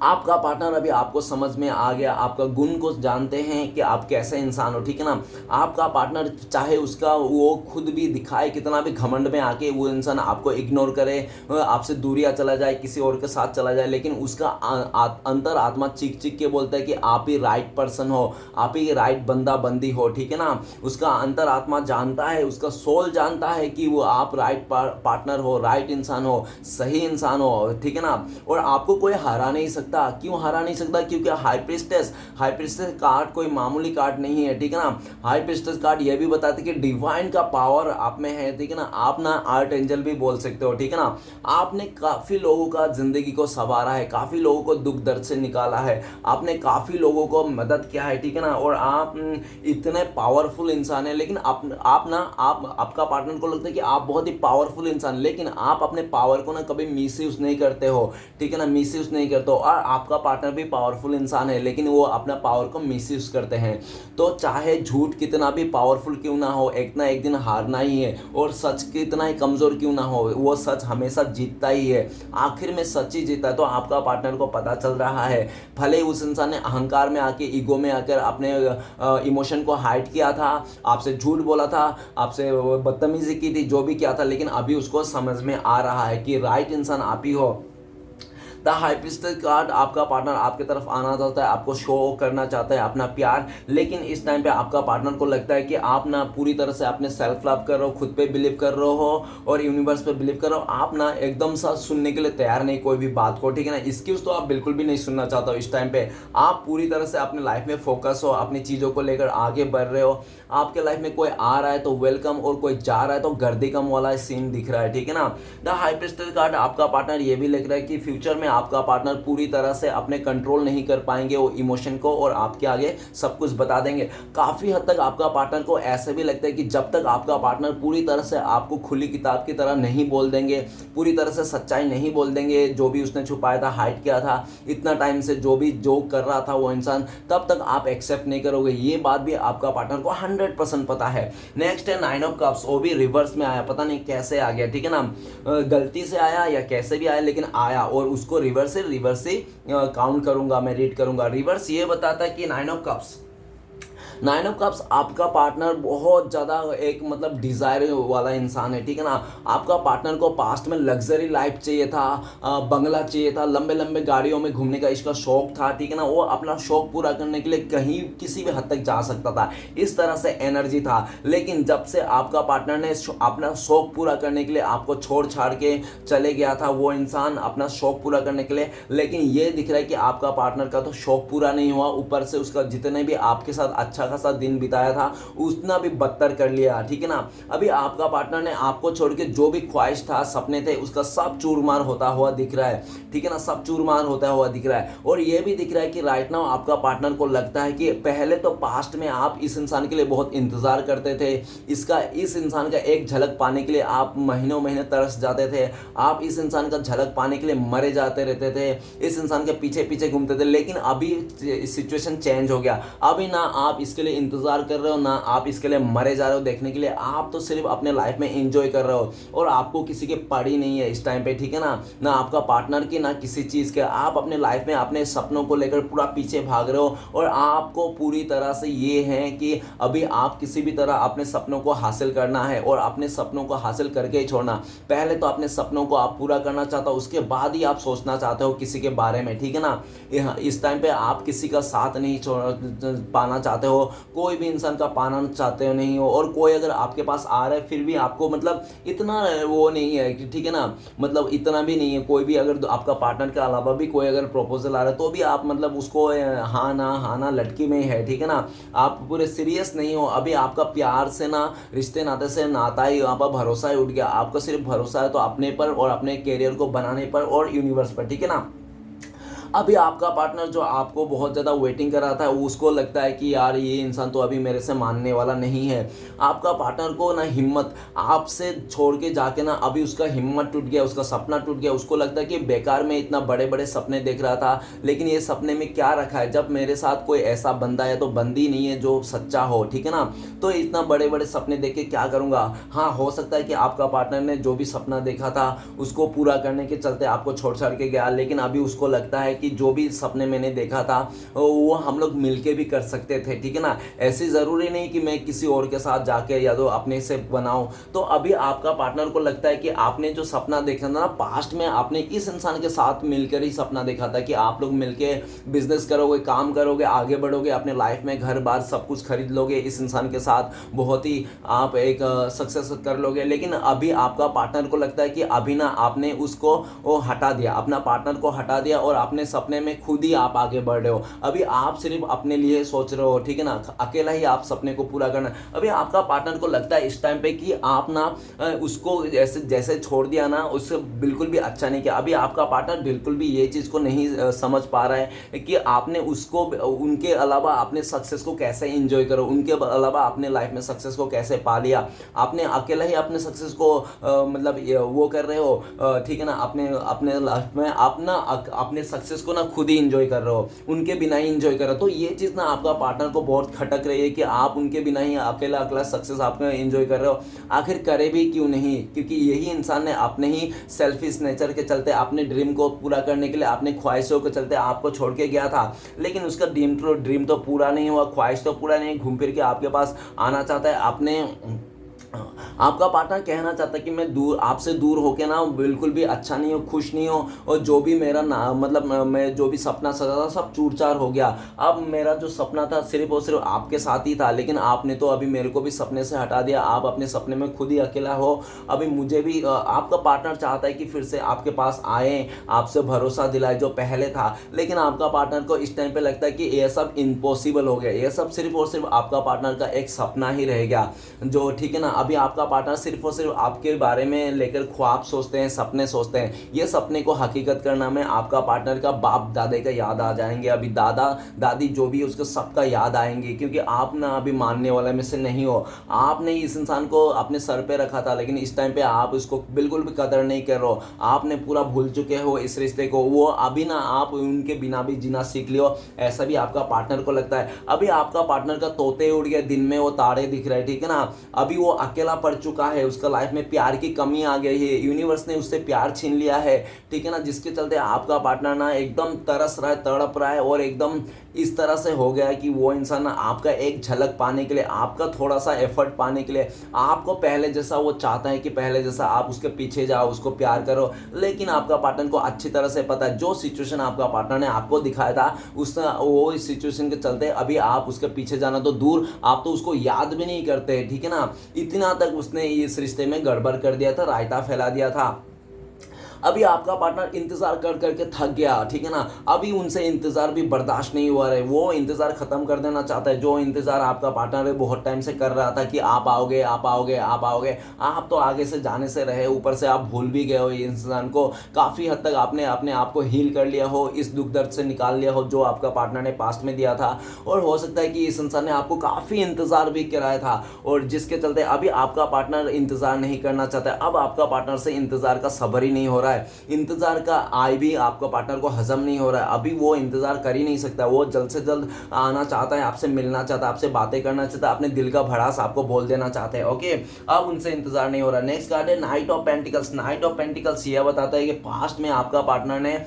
आपका पार्टनर अभी आपको समझ में आ गया, आपका गुण को जानते हैं कि आप कैसे इंसान हो, ठीक है ना। आपका पार्टनर चाहे उसका वो खुद भी दिखाए कितना भी घमंड में आके वो इंसान आपको इग्नोर करे, आपसे दूरियां चला जाए, किसी और के साथ चला जाए, लेकिन उसका अंतर आत्मा चीख चीख के बोलता है कि आप ही राइट पर्सन हो, आप ही राइट बंदा बंदी हो, ठीक है ना। उसका अंतर आत्मा जानता है, उसका सोल जानता है कि वो आप राइट पार्टनर हो, राइट इंसान हो, सही इंसान हो, ठीक है ना। और आपको कोई हरा नहीं सकता। क्यों हरा नहीं सकता? क्योंकि हाई प्रीस्टेस कार्ड कोई मामूली कार्ड नहीं है, ठीक है ना। हाई प्रीस्टेस कार्ड ये भी बताते कि डिवाइन का पावर आप में है, ठीक है ना। आप ना आर्ट एंजल भी बोल सकते हो, ठीक है ना। आपने काफी लोगों का जिंदगी को संवारा है, काफी लोगों को दुख दर्द से निकाला है, आपने काफी लोगों को मदद किया है, ठीक है ना। और आप इतने पावरफुल इंसान है, लेकिन आपका पार्टनर को लगता है कि आप बहुत ही पावरफुल इंसान, लेकिन आप अपने पावर को ना कभी मिसयूज नहीं करते हो, ठीक है ना, मिसयूज नहीं करते हो। और आपका पार्टनर भी पावरफुल इंसान है, लेकिन वो अपना पावर को मिसयूज करते हैं। तो चाहे झूठ कितना भी पावरफुल क्यों ना हो, एक ना एक दिन हारना ही है, और सच कितना ही कमजोर क्यों ना हो, वो सच हमेशा जीतता ही है, आखिर में सच ही जीता है। तो आपका पार्टनर को पता चल रहा है, भले उस इंसान ने अहंकार में आके, ईगो में आकर अपने इमोशन को हाइड किया था, आपसे झूठ बोला था, आपसे बदतमीजी की थी, जो भी किया था, लेकिन अभी उसको समझ में आ रहा है कि राइट इंसान आप ही हो। द हाई प्रीस्टेस कार्ड आपका पार्टनर आपकी तरफ आना चाहता है, आपको शो करना चाहता है अपना प्यार, लेकिन इस टाइम पे आपका पार्टनर को लगता है कि आप ना पूरी तरह से अपने सेल्फ लव कर रहे हो, खुद पे बिलीव कर रहे हो और यूनिवर्स पे बिलीव कर रहे हो। आप ना एकदम सा सुनने के लिए तैयार नहीं कोई भी बात को, ठीक है ना। एक्सक्यूज तो आप बिल्कुल भी नहीं सुनना चाहते हो इस टाइम पे। आप पूरी तरह से अपने लाइफ में फोकस हो, अपनी चीज़ों को लेकर आगे बढ़ रहे हो। आपके लाइफ में कोई आ रहा है तो वेलकम, और कोई जा रहा है तो गर्दी कम वाला सीन दिख रहा है, ठीक है ना। द हाई प्रीस्टेस कार्ड आपका पार्टनर ये भी लिख रहा है कि फ्यूचर में आपका पार्टनर पूरी तरह से अपने कंट्रोल नहीं कर पाएंगे वो इमोशन को, और आपके आगे सब कुछ बता देंगे। काफी हद तक आपका पार्टनर को ऐसे भी लगता है कि जब तक आपका पार्टनर पूरी तरह से आपको खुली किताब की तरह नहीं बोल देंगे, पूरी तरह से सच्चाई नहीं बोल देंगे, जो भी उसने छुपाया था, हाइड किया था इतना टाइम से, जो भी जो कर रहा था वो इंसान, तब तक आप एक्सेप्ट नहीं करोगे। ये बात भी आपका पार्टनर को 100% पता है। नेक्स्ट है 9 ऑफ कप्स, वो भी रिवर्स में आया, पता नहीं कैसे आ गया, ठीक है ना। गलती से आया या कैसे भी आया, लेकिन आया, और उसको रिवर्स से काउंट करूंगा, मैं रीड करूंगा। रिवर्स ये बताता है कि 9 ऑफ कप्स, 9 ऑफ कप्स आपका पार्टनर बहुत ज़्यादा एक मतलब डिज़ायर वाला इंसान है, ठीक है ना। आपका पार्टनर को पास्ट में लग्जरी लाइफ चाहिए था, बंगला चाहिए था, लंबे लंबे गाड़ियों में घूमने का इसका शौक था, ठीक है ना। वो अपना शौक पूरा करने के लिए कहीं किसी भी हद तक जा सकता था, इस तरह से एनर्जी था। लेकिन जब से आपका पार्टनर ने अपना शौक पूरा करने के लिए आपको छोड़ छाड़ के चले गया था, वो इंसान अपना शौक पूरा करने के लिए, लेकिन ये दिख रहा है कि आपका पार्टनर का तो शौक पूरा नहीं हुआ, ऊपर से उसका जितने भी आपके साथ अच्छा खासा दिन बिताया था उतना भी बदतर कर लिया, ठीक है ना। अभी आपका पार्टनर ने आपको छोड़ के जो भी ख्वाहिश था, सपने थे, उसका सब चूरमार होता हुआ दिख रहा है, ठीक है ना, सब चूरमार होता हुआ दिख रहा है। और ये भी दिख रहा है कि राइट नाउ आपका पार्टनर को लगता है कि पहले तो पास्ट में आप इस इंसान के लिए बहुत इंतजार करते थे, इस इंसान का एक झलक पाने के लिए आप महीनों महीने तरस जाते थे, आप इस इंसान का झलक पाने के लिए मरे जाते रहते थे, इस इंसान के पीछे पीछे घूमते थे। लेकिन अभी सिचुएशन चेंज हो गया, अभी ना आप इसके लिए इंतजार कर रहे हो, ना आप इसके लिए मरे जा रहे हो देखने के लिए, आप तो सिर्फ अपने लाइफ में एंजॉय कर रहे हो और आपको किसी की पड़ी नहीं है इस टाइम पे, ठीक है ना आपका पार्टनर की, ना किसी चीज़ के। आप अपने लाइफ में अपने सपनों को लेकर पूरा पीछे भाग रहे हो और आपको पूरी तरह से ये है कि अभी आप किसी भी तरह अपने सपनों को हासिल करना है और अपने सपनों को हासिल करके ही छोड़ना। पहले तो अपने सपनों को आप पूरा करना चाहते हो, उसके बाद ही आप सोचना चाहते हो किसी के बारे में, ठीक है ना। इस टाइम पे आप किसी का साथ नहीं पाना चाहते हो, कोई भी इंसान का पाना चाहते हो नहीं हो, और कोई अगर आपके पास आ रहा है फिर भी आपको मतलब इतना वो नहीं है, ठीक है ना, मतलब इतना भी नहीं है। कोई भी अगर आपका पार्टनर के अलावा भी कोई अगर प्रपोजल आ रहा है तो भी आप मतलब उसको हाँ ना लटकी में ही है, ठीक है ना, आप पूरे सीरियस नहीं हो। अभी आपका प्यार से ना, रिश्ते नाते से नाता ही, आपका भरोसा ही उठ गया। आपका सिर्फ भरोसा है तो अपने पर और अपने कैरियर को बनाने पर और यूनिवर्स पर, ठीक है ना। अभी आपका पार्टनर जो आपको बहुत ज़्यादा वेटिंग कर रहा था, उसको लगता है कि यार ये इंसान तो अभी मेरे से मानने वाला नहीं है। आपका पार्टनर को ना हिम्मत, आपसे छोड़ के जाके ना अभी उसका हिम्मत टूट गया, उसका सपना टूट गया। उसको लगता है कि बेकार में इतना बड़े बड़े सपने देख रहा था, लेकिन ये सपने में क्या रखा है, जब मेरे साथ कोई ऐसा बंदा है तो बंदी नहीं है जो सच्चा हो, ठीक है ना। तो इतना बड़े बड़े सपने देख के क्या करूँगा। हाँ, हो सकता है कि आपका पार्टनर ने जो भी सपना देखा था उसको पूरा करने के चलते आपको छोड़ छाड़ के गया, लेकिन अभी उसको लगता है कि जो भी सपने मैंने देखा था वो हम लोग मिलके भी कर सकते थे, ठीक है ना। ऐसी ज़रूरी नहीं कि मैं किसी और के साथ जाके या तो अपने से बनाऊं। तो अभी आपका पार्टनर को लगता है कि आपने जो सपना देखा था ना पास्ट में, आपने इस इंसान के साथ मिलकर ही सपना देखा था कि आप लोग मिलके बिजनेस करोगे, काम करोगे, आगे बढ़ोगे, अपने लाइफ में घर बार सब कुछ खरीद लोगे, इस इंसान के साथ बहुत ही आप एक सक्सेस कर लोगे। लेकिन अभी आपका पार्टनर को लगता है कि अभी ना आपने उसको वो हटा दिया, अपना पार्टनर को हटा दिया और अपने सपने में खुद ही आप आगे बढ़ रहे हो। अभी आप सिर्फ अपने लिए सोच रहे हो, ठीक है ना, अकेला ही आप सपने को पूरा करना। अभी आपका पार्टनर को लगता है इस टाइम पे कि आप ना उसको जैसे छोड़ दिया ना, उससे बिल्कुल भी अच्छा नहीं किया। अभी आपका पार्टनर बिल्कुल भी ये चीज़ को नहीं समझ पा रहा है कि आपने उसको, उनके अलावा अपने सक्सेस को कैसे इंजॉय करो, उनके अलावा अपने लाइफ में सक्सेस को कैसे पा लिया। आपने अकेला ही अपने सक्सेस को मतलब वो कर रहे हो, ठीक है ना, अपने लाइफ में आप ना अपने सक्सेस को ना खुद ही इंजॉय कर रहे हो, उनके बिना ही इंजॉय कर रहे हो। तो ये चीज़ ना आपका पार्टनर को बहुत खटक रही है कि आप उनके बिना ही अकेला अकेला सक्सेस आप इंजॉय कर रहे हो। आखिर करे भी क्यों नहीं, क्योंकि यही इंसान ने अपने ही सेल्फिश नेचर के चलते, अपने ड्रीम को पूरा करने के लिए, अपने ख्वाहिशों के चलते आपको छोड़ के गया था। लेकिन उसका ड्रीम तो पूरा नहीं हुआ, ख्वाहिश तो पूरा नहीं, घूम फिर के आपके पास आना चाहता है। आपका पार्टनर कहना चाहता है कि मैं आपसे दूर होके ना बिल्कुल भी अच्छा नहीं हूँ, खुश नहीं हूँ, और जो भी मेरा ना मतलब मैं जो भी सपना सजा था सब चूर-चार हो गया। अब मेरा जो सपना था सिर्फ और सिर्फ आपके साथ ही था, लेकिन आपने तो अभी मेरे को भी सपने से हटा दिया। आप अपने सपने में खुद ही अकेला हो। अभी मुझे भी आपका पार्टनर चाहता है कि फिर से आपके पास आए, आपसे भरोसा दिलाए जो पहले था, लेकिन आपका पार्टनर को इस टाइम पे लगता है कि ये सब इम्पॉसिबल हो गया, ये सब सिर्फ और सिर्फ आपका पार्टनर का एक सपना ही रह गया, जो, ठीक है ना। अभी आपका पार्टनर सिर्फ और सिर्फ आपके बारे में लेकर ख्वाब सोचते हैं, सपने सोचते हैं। ये सपने को हकीकत करना में आपका पार्टनर का बाप दादे का याद आ जाएंगे, अभी दादा दादी जो भी उसको सबका याद आएंगे, क्योंकि आप ना अभी मानने वाले में से नहीं हो। आपने इस इंसान को अपने सर पे रखा था, लेकिन इस टाइम पे आप उसको बिल्कुल भी कदर नहीं कर रहे हो, आपने पूरा भूल चुके हो इस रिश्ते को। वो अभी ना आप उनके बिना भी जीना सीख लियो, ऐसा भी आपका पार्टनर को लगता है। अभी आपका पार्टनर का तोते उड़ गए, दिन में वो तारे दिख रहे हैं, ठीक है ना। अभी वो अकेला पड़ चुका है, उसका लाइफ में प्यार की कमी आ गई है, यूनिवर्स ने उससे प्यार छीन लिया है, ठीक है ना, जिसके चलते आपका पार्टनर ना एकदम तरस रहा है, तड़प रहा है, और एकदम इस तरह से हो गया है कि वो इंसान ना आपका एक झलक पाने के लिए, आपका थोड़ा सा एफर्ट पाने के लिए, आपको पहले जैसा वो चाहता है कि पहले जैसा आप उसके पीछे जाओ, उसको प्यार करो। लेकिन आपका पार्टनर को अच्छी तरह से पता है जो सिचुएशन आपका पार्टनर ने आपको दिखाया था, वो इस सिचुएशन के चलते अभी आप उसके पीछे जाना तो दूर, आप तो उसको याद भी नहीं करते, ठीक है ना। इतना तक उसने इस रिश्ते में गड़बड़ कर दिया था, रायता फैला दिया था। अभी आपका पार्टनर इंतजार कर करके थक गया, ठीक है ना, अभी उनसे इंतजार भी बर्दाश्त नहीं हुआ है, वो इंतजार खत्म कर देना चाहता है। जो इंतजार आपका पार्टनर है बहुत टाइम से कर रहा था कि आप आओगे आप आओगे आप आओगे, आप तो आगे से जाने से रहे, ऊपर से आप भूल भी गए हो ये इंसान को, काफी हद तक आपने अपने आप को हील कर लिया हो, इस दुख दर्द से निकाल लिया हो जो आपका पार्टनर ने पास्ट में दिया था। और हो सकता है कि इस इंसान ने आपको काफी इंतजार भी कराया था, और जिसके चलते अभी आपका पार्टनर इंतजार नहीं करना चाहता है। अब आपका पार्टनर से इंतजार का सब्र ही नहीं हो रहा है, इंतजार का आय भी आपका पार्टनर को हजम नहीं हो रहा है, अभी वो इंतजार कर ही नहीं सकता, वो जल्द से जल्द आना चाहता है, आपसे मिलना चाहता है, आपसे बातें करना चाहता है, अपने दिल का भड़ास आपको बोल देना चाहते हैं। ओके, अब उनसे इंतजार नहीं हो रहा। नेक्स्ट कार्ड है knight of pentacles. Night of pentacles यह बताता है कि पास्ट में आपका पार्टनर ने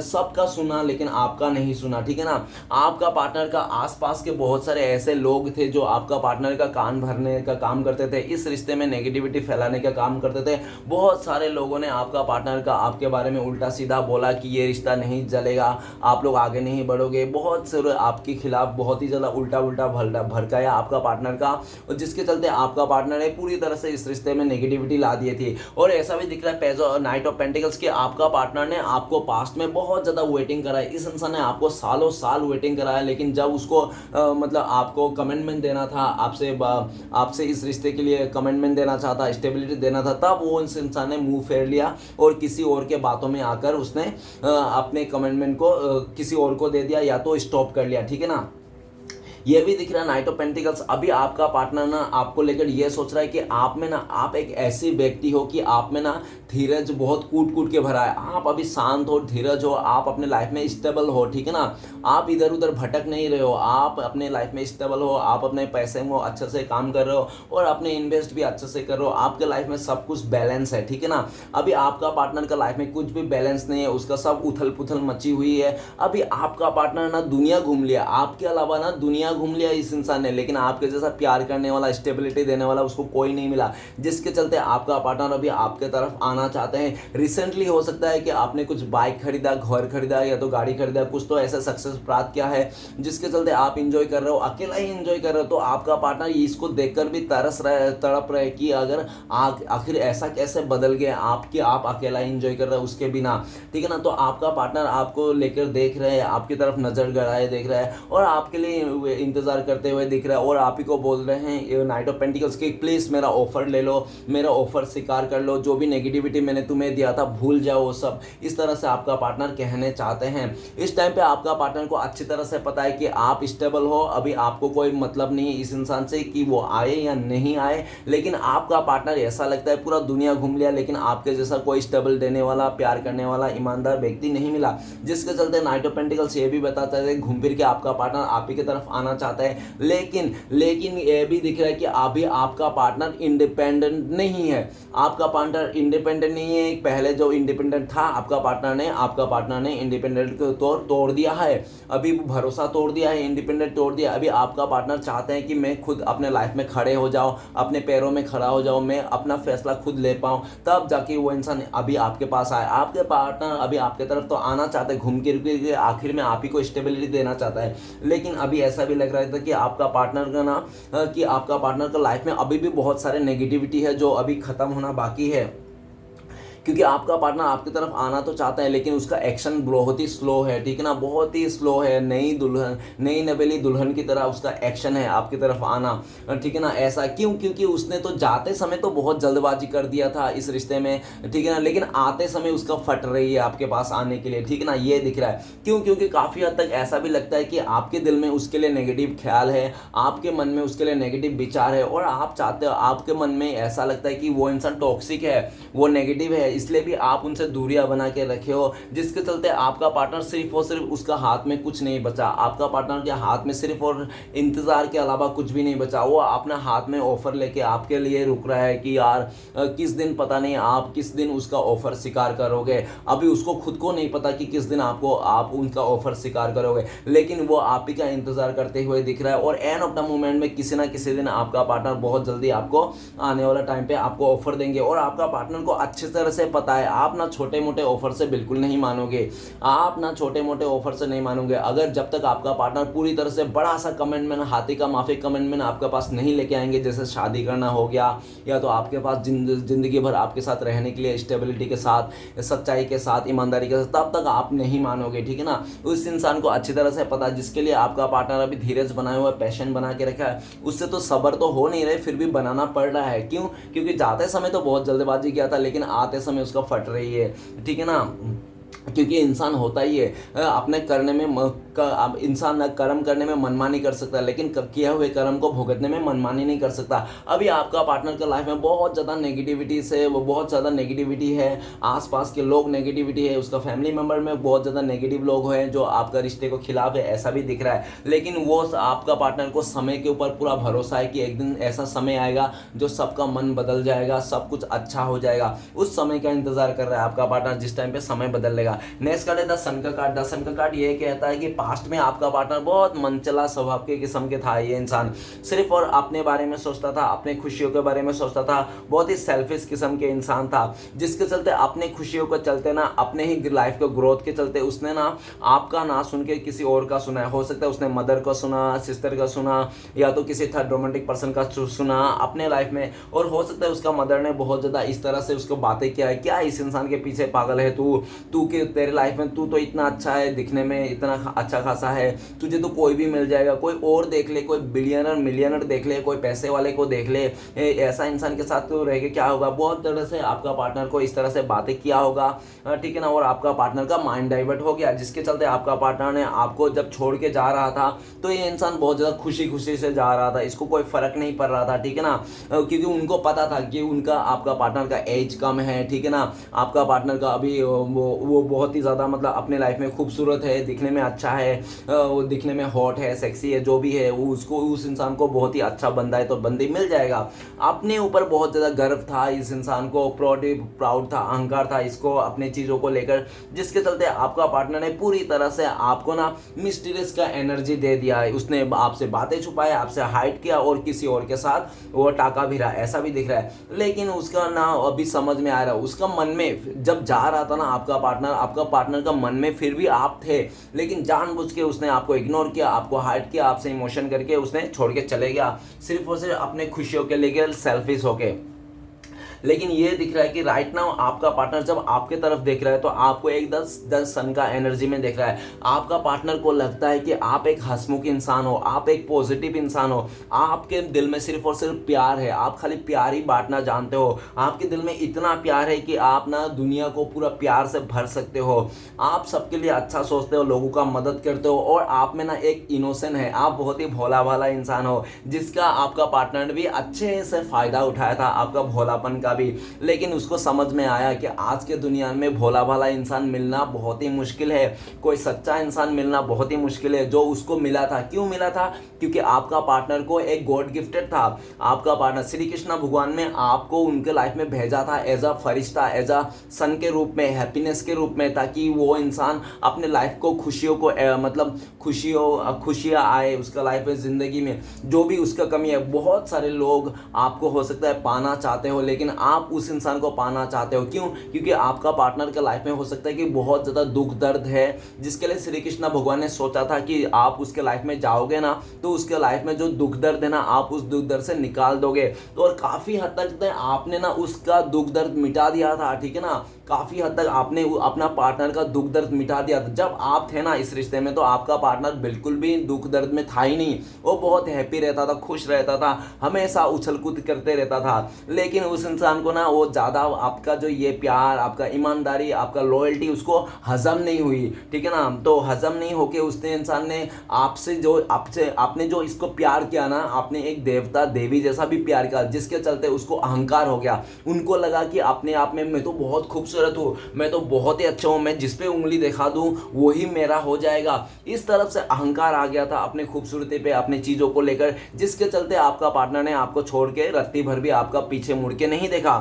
सबका सुना लेकिन आपका नहीं सुना, ठीक है ना। आपका पार्टनर का आसपास के बहुत सारे ऐसे लोग थे जो आपका पार्टनर का कान भरने का काम करते थे, इस रिश्ते में नेगेटिविटी फैलाने का काम करते थे। बहुत सारे लोगों ने आपका पार्टनर का आपके बारे में उल्टा सीधा बोला कि ये रिश्ता नहीं चलेगा, आप लोग आगे नहीं बढ़ोगे, बहुत से आपके खिलाफ बहुत ही ज़्यादा उल्टा उल्टा भड़काया आपका पार्टनर का, और जिसके चलते आपका पार्टनर ने पूरी तरह से इस रिश्ते में नेगेटिविटी ला दी थी। और ऐसा भी दिख रहा है पेज नाइट ऑफ पेंटिकल्स कि आपका पार्टनर ने आपको पास्ट में बहुत ज़्यादा वेटिंग करा है, इस इंसान ने आपको सालों साल वेटिंग करा है, लेकिन जब उसको मतलब आपको कमिटमेंट देना था, आपसे इस रिश्ते के लिए कमिटमेंट देना चाहता, स्टेबिलिटी देना था, तब वो इस इंसान ने मुंह फेर लिया और किसी और के बातों में आकर उसने अपने कमिटमेंट को किसी और को दे दिया या तो स्टॉप कर लिया, ठीक है ना। ये भी दिख रहा है नाइट ऑफ पेंटिकल्स। अभी आपका पार्टनर ना आपको लेकर ये सोच रहा है कि आप में ना, आप एक ऐसी व्यक्ति हो कि आप में ना धीरज बहुत कूट कूट के भरा है, आप अभी शांत हो, धीरज हो, आप अपने लाइफ में स्टेबल हो, ठीक है ना, आप इधर उधर भटक नहीं रहे हो, आप अपने लाइफ में स्टेबल हो, आप अपने पैसे में अच्छे से काम कर रहे हो और अपने इन्वेस्ट भी अच्छे से कर रहे हो, आपके लाइफ में सब कुछ बैलेंस है, ठीक है ना। अभी आपका पार्टनर का लाइफ में कुछ भी बैलेंस नहीं है, उसका सब उथल पुथल मची हुई है। अभी आपका पार्टनर ना दुनिया घूम लिया, आपके अलावा ना दुनिया घूम लिया इस इंसान ने, लेकिन आपके जैसा प्यार करने वाला, स्टेबिलिटी देने वाला उसको कोई नहीं मिला, जिसके चलते आपका पार्टनर अभी आपके तरफ आना चाहते हैं। रिसेंटली हो सकता है कि आपने कुछ बाइक खरीदा, घर खरीदा या तो गाड़ी खरीदा, कुछ तो ऐसा सक्सेस प्राप्त किया है जिसके चलते आप इंजॉय कर रहे हो, अकेला ही इंजॉय कर रहे हो। तो आपका पार्टनर इसको देखकर भी तरस रहा है, तड़प रहा है कि अगर आखिर ऐसा कैसे बदल गया आपकी, आप अकेला इंजॉय कर रहे हो उसके बिना, ठीक है ना। तो आपका पार्टनर आपको लेकर देख रहे हैं, आपकी तरफ नजर गड़ाए देख रहा है और आपके लिए इंतजार करते हुए दिख रहा है, और आप ही को बोल रहे हैं नाइट ऑफ पेंटिकल्स की प्लीज मेरा ऑफर ले लो, मेरा ऑफर स्वीकार कर लो, जो भी नेगेटिविटी मैंने तुम्हें दिया था भूल जाओ वो सब, इस तरह से आपका पार्टनर कहने चाहते हैं। इस टाइम पे आपका पार्टनर को अच्छी तरह से पता है कि आप स्टेबल हो, अभी आपको कोई मतलब नहीं है इस इंसान से कि वो आए या नहीं आए, लेकिन आपका पार्टनर ऐसा लगता है पूरा दुनिया घूम लिया, लेकिन आपके जैसा कोई स्टेबल देने वाला, प्यार करने वाला, ईमानदार व्यक्ति नहीं मिला, जिसके चलते नाइट ऑफ पेंटिकल्स ये भी बताता है घूम फिर के आपका पार्टनर आप ही की तरफ आना चाहता है। लेकिन ये भी दिख रहा है कि अभी आपका पार्टनर इंडिपेंडेंट नहीं है, आपका पार्टनर इंडिपेंडेंट नहीं है। पहले जो इंडिपेंडेंट था आपका पार्टनर ने इंडिपेंडेंट को तोड़ दिया है, अभी भरोसा तोड़ दिया है, इंडिपेंडेंट तोड़ दिया। अभी आपका पार्टनर चाहते हैं कि मैं खुद अपने लाइफ में खड़े हो जाऊं, अपने पैरों में खड़ा हो जाऊं, मैं अपना फैसला खुद ले पाऊं, तब जाके वो इंसान अभी आपके पास आए। आपके पार्टनर अभी आपके तरफ तो आना चाहते हैं, घूम के आखिर में आप ही को स्टेबिलिटी देना चाहता है, लेकिन अभी ऐसा भी लग रहा था कि आपका पार्टनर का लाइफ में अभी भी बहुत सारे नेगेटिविटी है जो अभी खत्म होना बाकी है, क्योंकि आपका पार्टनर आपकी तरफ आना तो चाहता है लेकिन उसका एक्शन बहुत ही स्लो है, ठीक है ना, बहुत ही स्लो है। नई नवेली दुल्हन की तरह उसका एक्शन है आपकी तरफ आना, ठीक है ना। ऐसा क्यों? क्योंकि उसने तो जाते समय तो बहुत जल्दबाजी कर दिया था इस रिश्ते में, ठीक है ना, लेकिन आते समय उसका फट रही है आपके पास आने के लिए, ठीक है ना, ये दिख रहा है। क्यों? क्योंकि काफ़ी हद तक ऐसा भी लगता है कि आपके दिल में उसके लिए नेगेटिव ख्याल है, आपके मन में उसके लिए नेगेटिव विचार है, और आप चाहते हो, आपके मन में ऐसा लगता है कि वो इंसान टॉक्सिक है, वो नेगेटिव है, इसलिए भी आप उनसे दूरियां बना के रखे हो, जिसके चलते आपका पार्टनर सिर्फ और सिर्फ उसका हाथ में कुछ नहीं बचा, आपका पार्टनर के हाथ में सिर्फ और इंतजार के अलावा कुछ भी नहीं बचा। वो अपने हाथ में ऑफर लेके आपके लिए रुक रहा है कि यार किस दिन, पता नहीं आप किस दिन उसका ऑफर स्वीकार करोगे। अभी उसको खुद को नहीं पता कि किस दिन आप उनका ऑफर स्वीकार करोगे, लेकिन वो आप ही का इंतजार करते हुए दिख रहा है। और एंड ऑफ द मोमेंट में किसी ना किसी दिन आपका पार्टनर बहुत जल्दी आपको आने वाला टाइम पे आपको ऑफर देंगे, और आपका पार्टनर को अच्छी तरह से से पता है, आप ना छोटे मोटे ऑफर से बिल्कुल नहीं मानोगे, आप ना छोटे मोटे ऑफर से नहीं मानोगे। अगर जब तक आपका पार्टनर पूरी तरह से बड़ा सा कमिटमेंट, हाथी का माफी कमिटमेंट आपके पास नहीं लेके आएंगे, जैसे शादी करना हो गया, या तो आपके पास जिंदगी भर आपके साथ रहने के लिए स्टेबिलिटी के साथ, सच्चाई के साथ, ईमानदारी के साथ, तब तक आप नहीं मानोगे, ठीक है ना। उस इंसान को अच्छी तरह से पता है, जिसके लिए आपका पार्टनर अभी धीरज बनाए हुआ है, पैशन बना के रखा है, उससे तो सब्र तो हो नहीं रहे, फिर भी बनाना पड़ रहा है। क्यों? क्योंकि जाते समय तो बहुत जल्दबाजी किया था, लेकिन आते समय उसका फट रही है, ठीक है ना। क्योंकि इंसान होता ही है, अपने करने में इंसान कर्म करने में मनमानी कर सकता है, लेकिन किया हुए कर्म को भुगतने में मनमानी नहीं कर सकता। अभी आपका पार्टनर का लाइफ में बहुत ज़्यादा नेगेटिविटी से, वो बहुत ज़्यादा नेगेटिविटी है, आसपास के लोग नेगेटिविटी है, उसका फैमिली मेम्बर में बहुत ज़्यादा नेगेटिव लोग हैं जो आपका रिश्ते को खिलाफ है, ऐसा भी दिख रहा है। लेकिन वो आपका पार्टनर को समय के ऊपर पूरा भरोसा है कि एक दिन ऐसा समय आएगा जो सबका मन बदल जाएगा, सब कुछ अच्छा हो जाएगा। उस समय का इंतजार कर रहा है आपका पार्टनर, जिस टाइम पे समय बदल लेगा। नेक्स्ट कार्ड है द सन का कार्ड। द सन का कार्ड ये कहता है कि पास्ट में आपका पार्टनर बहुत मनचला स्वभाव के किस्म के था। ये इंसान सिर्फ और अपने बारे में सोचता था, अपने खुशियों के बारे में सोचता था, बहुत ही सेल्फिश किस्म के इंसान था, जिसके चलते अपने खुशियों के चलते ना, अपने ही लाइफ के ग्रोथ के चलते उसने ना आपका ना सुन के किसी और का सुना है। हो सकता है उसने मदर का सुना, सिस्टर का सुना, या तो किसी थर्ड रोमांटिक पर्सन का सुना अपने लाइफ में। और हो सकता है उसका मदर ने बहुत ज़्यादा इस तरह से उसको बातें किया है, क्या इस इंसान के पीछे पागल है तू कि तेरे लाइफ में तू तो इतना अच्छा है, दिखने में इतना अच्छा खासा है, तुझे तो कोई भी मिल जाएगा, कोई और देख ले, कोई बिलियनर मिलियनर देख ले, कोई पैसे वाले को देख ले, ऐसा इंसान के साथ तो रह के क्या होगा। बहुत तरह से आपका पार्टनर को इस तरह से बातें किया होगा, ठीक है ना। और आपका पार्टनर का माइंड डाइवर्ट हो गया, जिसके चलते आपका पार्टनर ने आपको जब छोड़ के जा रहा था तो ये इंसान बहुत ज़्यादा खुशी खुशी से जा रहा था, इसको कोई फर्क नहीं पड़ रहा था, ठीक है ना। क्योंकि उनको पता था कि उनका आपका पार्टनर का एज कम है, ठीक है ना। आपका पार्टनर का अभी वो बहुत ही ज़्यादा मतलब अपने लाइफ में खूबसूरत है, दिखने में अच्छा है, वो दिखने में हॉट है, सेक्सी है, जो भी है वो उसको, उस इंसान को बहुत ही अच्छा बंदा है तो बंदी मिल जाएगा। अपने ऊपर बहुत ज़्यादा गर्व था इस इंसान को, प्राउड था, अहंकार था इसको अपने चीज़ों को लेकर, जिसके चलते आपका पार्टनर ने पूरी तरह से आपको ना मिस्टीरियस का एनर्जी दे दिया है। उसने आपसे बातें छुपाए, आपसे हाइड किया और किसी और के साथ वो टाका भी रहा, ऐसा भी दिख रहा है। लेकिन उसका ना अभी समझ में आ रहा है, उसका मन में जब जा रहा था ना आपका पार्टनर का मन में फिर भी आप थे, लेकिन जानबूझ के उसने आपको इग्नोर किया, आपको हाइड किया, आपसे इमोशन करके उसने छोड़ के चले गया, सिर्फ और सिर्फ अपने खुशियों के लिए सेल्फिश होके। लेकिन ये दिख रहा है कि राइट नाउ आपका पार्टनर जब आपके तरफ देख रहा है तो आपको एक 10 सन का एनर्जी में देख रहा है। आपका पार्टनर को लगता है कि आप एक हंसमुख इंसान हो, आप एक पॉजिटिव इंसान हो, आपके दिल में सिर्फ और सिर्फ प्यार है, आप खाली प्यार ही बांटना जानते हो, आपके दिल में इतना प्यार है कि आप ना दुनिया को पूरा प्यार से भर सकते हो, आप सबके लिए अच्छा सोचते हो, लोगों का मदद करते हो, और आप में ना एक इनोसेंट है, आप बहुत ही भोला भाला इंसान हो, जिसका आपका पार्टनर भी अच्छे से फायदा उठाया था आपका भोलापन का भी। लेकिन उसको समझ में आया कि आज के दुनिया में भोला भाला इंसान मिलना बहुत ही मुश्किल है, कोई सच्चा इंसान मिलना बहुत ही मुश्किल है। जो उसको मिला था, क्यों मिला था? क्योंकि आपका पार्टनर को एक गॉड गिफ्टेड था। आपका पार्टनर श्री कृष्ण भगवान ने आपको उनके लाइफ में भेजा था as a Firishta, as a सन के रूप में, हैप्पीनेस के रूप में, ताकि वो इंसान अपने लाइफ को खुशियों को मतलब खुशियाँ आए उसका लाइफ में, ज़िंदगी में जो भी उसका कमी है। बहुत सारे लोग आपको हो सकता है पाना चाहते हो, लेकिन आप उस इंसान को पाना चाहते हो, क्यों? क्योंकि आपका पार्टनर के लाइफ में हो सकता है कि बहुत ज़्यादा दुख दर्द है, जिसके लिए श्री कृष्ण भगवान ने सोचा था कि आप उसके लाइफ में जाओगे ना तो उसके लाइफ में जो दुख दर्द है ना, आप उस दुख दर्द से निकाल दोगे। तो और काफ़ी हद तक आपने ना उसका दुख दर्द मिटा दिया था, ठीक है ना। काफ़ी हद तक आपने अपना पार्टनर का दुख दर्द मिटा दिया था। जब आप थे ना इस रिश्ते में तो आपका पार्टनर बिल्कुल भी दुख दर्द में था ही नहीं, वो बहुत हैप्पी रहता था, खुश रहता था, हमेशा उछल कूद करते रहता था। लेकिन उस इंसान को ना वो ज़्यादा आपका जो ये प्यार, आपका ईमानदारी, आपका लॉयल्टी उसको हजम नहीं हुई, ठीक है ना। तो हजम नहीं होके उसने इंसान ने आपने जो इसको प्यार किया ना, आपने एक देवता देवी जैसा भी प्यार किया, जिसके चलते उसको अहंकार हो गया। उनको लगा कि अपने आप में मैं तो बहुत खूबसूरत हूँ, मैं तो बहुत ही अच्छा हूँ, मैं जिस पे उंगली दिखा दूँ वही मेरा हो जाएगा। इस तरफ से अहंकार आ गया था अपनी खूबसूरती पे, अपनी चीज़ों को लेकर, जिसके चलते आपका पार्टनर ने आपको छोड़ के रत्ती भर भी आपका पीछे मुड़ के नहीं देखा।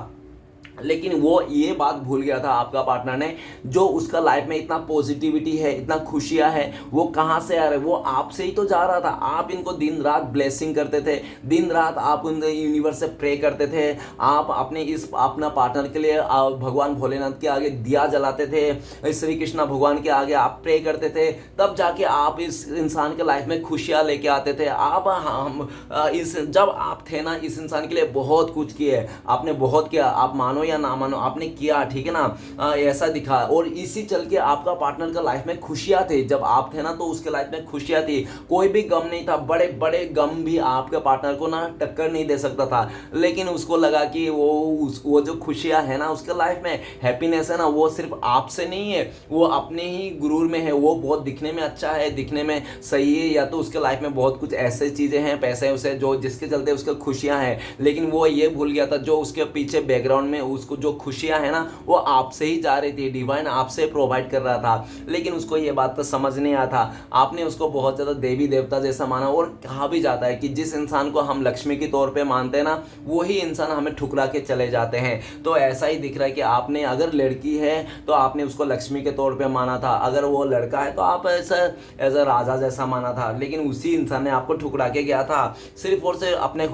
लेकिन वो ये बात भूल गया था आपका पार्टनर ने, जो उसका लाइफ में इतना पॉजिटिविटी है, इतना खुशियां है, वो कहाँ से आ रहे, वो आपसे ही तो जा रहा था। आप इनको दिन रात ब्लेसिंग करते थे, दिन रात आप उन यूनिवर्स से प्रे करते थे, आप अपने इस अपना पार्टनर के लिए भगवान भोलेनाथ के आगे दिया जलाते थे, श्री कृष्णा भगवान के आगे आप प्रे करते थे, तब जाके आप इस इंसान के लाइफ में खुशियाँ लेके आते थे। आप हम इस जब आप थे ना, इस इंसान के लिए बहुत कुछ किए आपने, बहुत किया, आप मानो या ना मानो आपने किया, ठीक है ना। ऐसा दिखा, और इसी चल के आपका पार्टनर का लाइफ में खुशियां थे। जब आप थे ना तो उसके लाइफ में खुशियां थी, कोई भी गम नहीं था, बड़े बड़े गम भी आपके पार्टनर को ना टक्कर नहीं दे सकता था। लेकिन उसको लगा कि वो जो खुशियां है ना उसके लाइफ में, हैप्पीनेस है ना, वो सिर्फ आपसे नहीं है, वो अपने ही गुरूर में है। वो बहुत दिखने में अच्छा है, दिखने में सही है, या तो उसके लाइफ में बहुत कुछ ऐसे चीजें हैं, पैसे उसे जो जिसके चलते उसके खुशियां हैं। लेकिन वो ये भूल गया था जो उसके पीछे बैकग्राउंड में उसको जो खुशियां है ना वो आपसे ही जा रही थी, डिवाइन आपसे प्रोवाइड कर रहा था। लेकिन उसको ये बात तो समझ नहीं आया था। आपने उसको बहुत ज़्यादा देवी देवता जैसा माना, और कहा भी जाता है कि जिस इंसान को हम लक्ष्मी के तौर पे मानते हैं ना, वही इंसान हमें ठुकरा के चले जाते हैं। तो ऐसा ही दिख रहा है कि आपने अगर लड़की है तो आपने उसको लक्ष्मी के तौर पे माना था, अगर वो लड़का है तो आप ऐसा एज अ राजा जैसा माना था। लेकिन उसी इंसान ने आपको ठुकरा के गया था, सिर्फ और सिर्फ अपने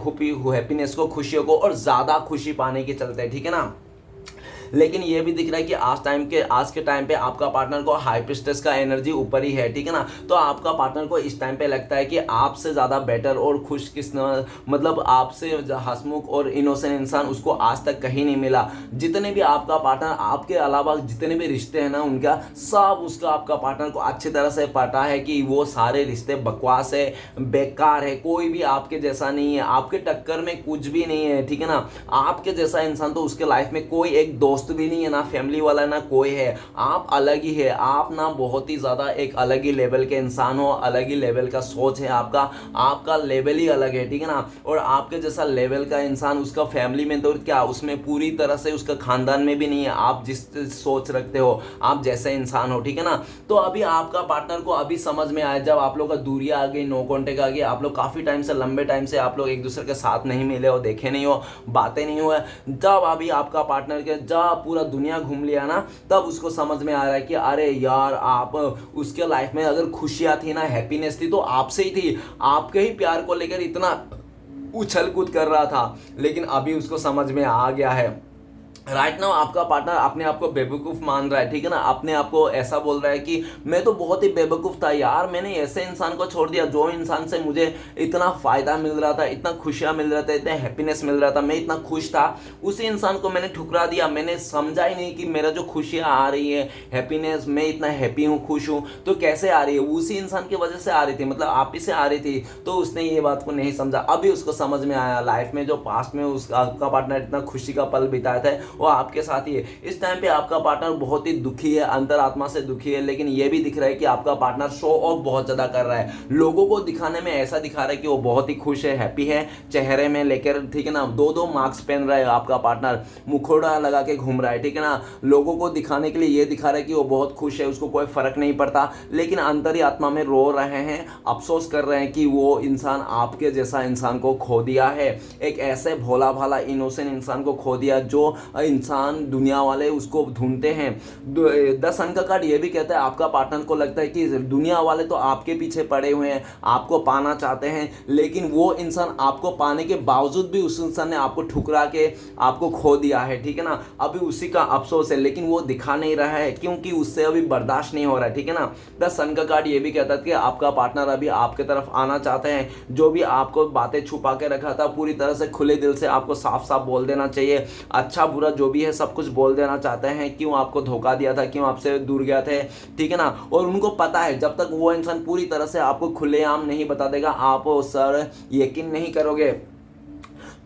हैप्पीनेस को, खुशियों को और ज़्यादा खुशी पाने के चलते, ठीक है ना। लेकिन ये भी दिख रहा है कि आज के टाइम पे आपका पार्टनर को हाई प्रिस्टेस का एनर्जी ऊपर ही है, ठीक है ना। तो आपका पार्टनर को इस टाइम पे लगता है कि आपसे ज़्यादा बेटर और खुश मतलब आपसे हंसमुख और इनोसेंट इंसान उसको आज तक कहीं नहीं मिला। जितने भी आपका पार्टनर, आपके अलावा जितने भी रिश्ते हैं ना उनका, सब उसका आपका पार्टनर को अच्छी तरह से पता है कि वो सारे रिश्ते बकवास है, बेकार है, कोई भी आपके जैसा नहीं है, आपके टक्कर में कुछ भी नहीं है, ठीक है ना। आपके जैसा इंसान तो उसके लाइफ में कोई एक दोस्त भी नहीं है, ना फैमिली वाला, ना कोई है। आप अलग ही है, आप ना बहुत ही ज़्यादा एक अलग ही लेवल के इंसान हो, अलग ही लेवल का सोच है आपका, आपका लेवल ही अलग है, ठीक है ना। और आपके जैसा लेवल का इंसान उसका फैमिली में तो क्या, उसमें पूरी तरह से उसका खानदान में भी नहीं है। आप जिस सोच रखते हो, आप जैसे इंसान हो, ठीक है ना। तो अभी आपका पार्टनर को अभी समझ में आया, जब आप लोग का दूरियां आ गई, नो कॉन्टेक्ट आ गई, आप लोग काफ़ी टाइम से, लंबे टाइम से आप लोग एक दूसरे के साथ नहीं मिले हो, देखे नहीं हो, बातें नहीं हुआ, जब अभी आपका पार्टनर के जब पूरा दुनिया घूम लिया ना, तब उसको समझ में आ रहा है कि अरे यार, आप उसके लाइफ में अगर खुशियां थी ना, हैप्पीनेस थी, तो आपसे ही थी। आपके ही प्यार को लेकर इतना उछल कूद कर रहा था। लेकिन अभी उसको समझ में आ गया है। राइट नाउ आपका पार्टनर अपने आप को बेवकूफ़ मान रहा है, ठीक है ना। अपने आप को ऐसा बोल रहा है कि मैं तो बहुत ही बेवकूफ़ था यार, मैंने ऐसे इंसान को छोड़ दिया जो इंसान से मुझे इतना फ़ायदा मिल रहा था, इतना खुशियाँ मिल रहा था, इतना हैप्पीनेस मिल रहा था, मैं इतना खुश था, उसी इंसान को मैंने ठुकरा दिया। मैंने समझा ही नहीं कि मेरा जो खुशियाँ आ रही है, हैप्पीनेस, मैं इतना हैप्पी हूँ, खुश हूँ, तो कैसे आ रही है, उसी इंसान की वजह से आ रही थी, मतलब आप ही से आ रही थी। तो उसने ये बात को नहीं समझा। अभी उसको समझ में आया, लाइफ में जो पास्ट में उसका आपका पार्टनर इतना खुशी का पल बिताया था वो आपके साथ ही है। इस टाइम पे आपका पार्टनर बहुत ही दुखी है, अंतरात्मा से दुखी है। लेकिन ये भी दिख रहा है कि आपका पार्टनर शो ऑफ बहुत ज़्यादा कर रहा है, लोगों को दिखाने में ऐसा दिखा रहा है कि वो बहुत ही खुश है, हैप्पी है, चेहरे में लेकर, ठीक है ना। दो दो मार्क्स पहन रहा है आपका पार्टनर, मुखौड़ा लगा के घूम रहा है, ठीक है ना। लोगों को दिखाने के लिए ये दिखा रहा है कि वो बहुत खुश है, उसको कोई फर्क नहीं पड़ता। लेकिन अंतर आत्मा में रो रहे हैं, अफसोस कर रहे हैं कि वो इंसान आपके जैसा इंसान को खो दिया है, एक ऐसे भोला भाला इनोसेंट इंसान को खो दिया जो इंसान दुनिया वाले उसको ढूंढते हैं। 10 अंक का कार्ड ये भी कहता है आपका पार्टनर को लगता है कि दुनिया वाले तो आपके पीछे पड़े हुए हैं, आपको पाना चाहते हैं, लेकिन वो इंसान आपको पाने के बावजूद भी उस इंसान ने आपको ठुकरा के आपको खो दिया है, ठीक है ना। अभी उसी का अफसोस है, लेकिन वो दिखा नहीं रहा है क्योंकि उससे अभी बर्दाश्त नहीं हो रहा है, ठीक है ना। 10 अंक का कार्ड ये भी कहता है कि आपका पार्टनर अभी आपके तरफ आना चाहते हैं। जो भी आपको बातें छुपा के रखा था पूरी तरह से खुले दिल से आपको साफ साफ बोल देना चाहिए। अच्छा बुरा जो भी है सब कुछ बोल देना चाहते हैं, क्यों आपको धोखा दिया था, क्यों आपसे दूर गया थे, ठीक है ना। और उनको पता है जब तक वो इंसान पूरी तरह से आपको खुलेआम नहीं बता देगा, आप सर यकीन नहीं करोगे।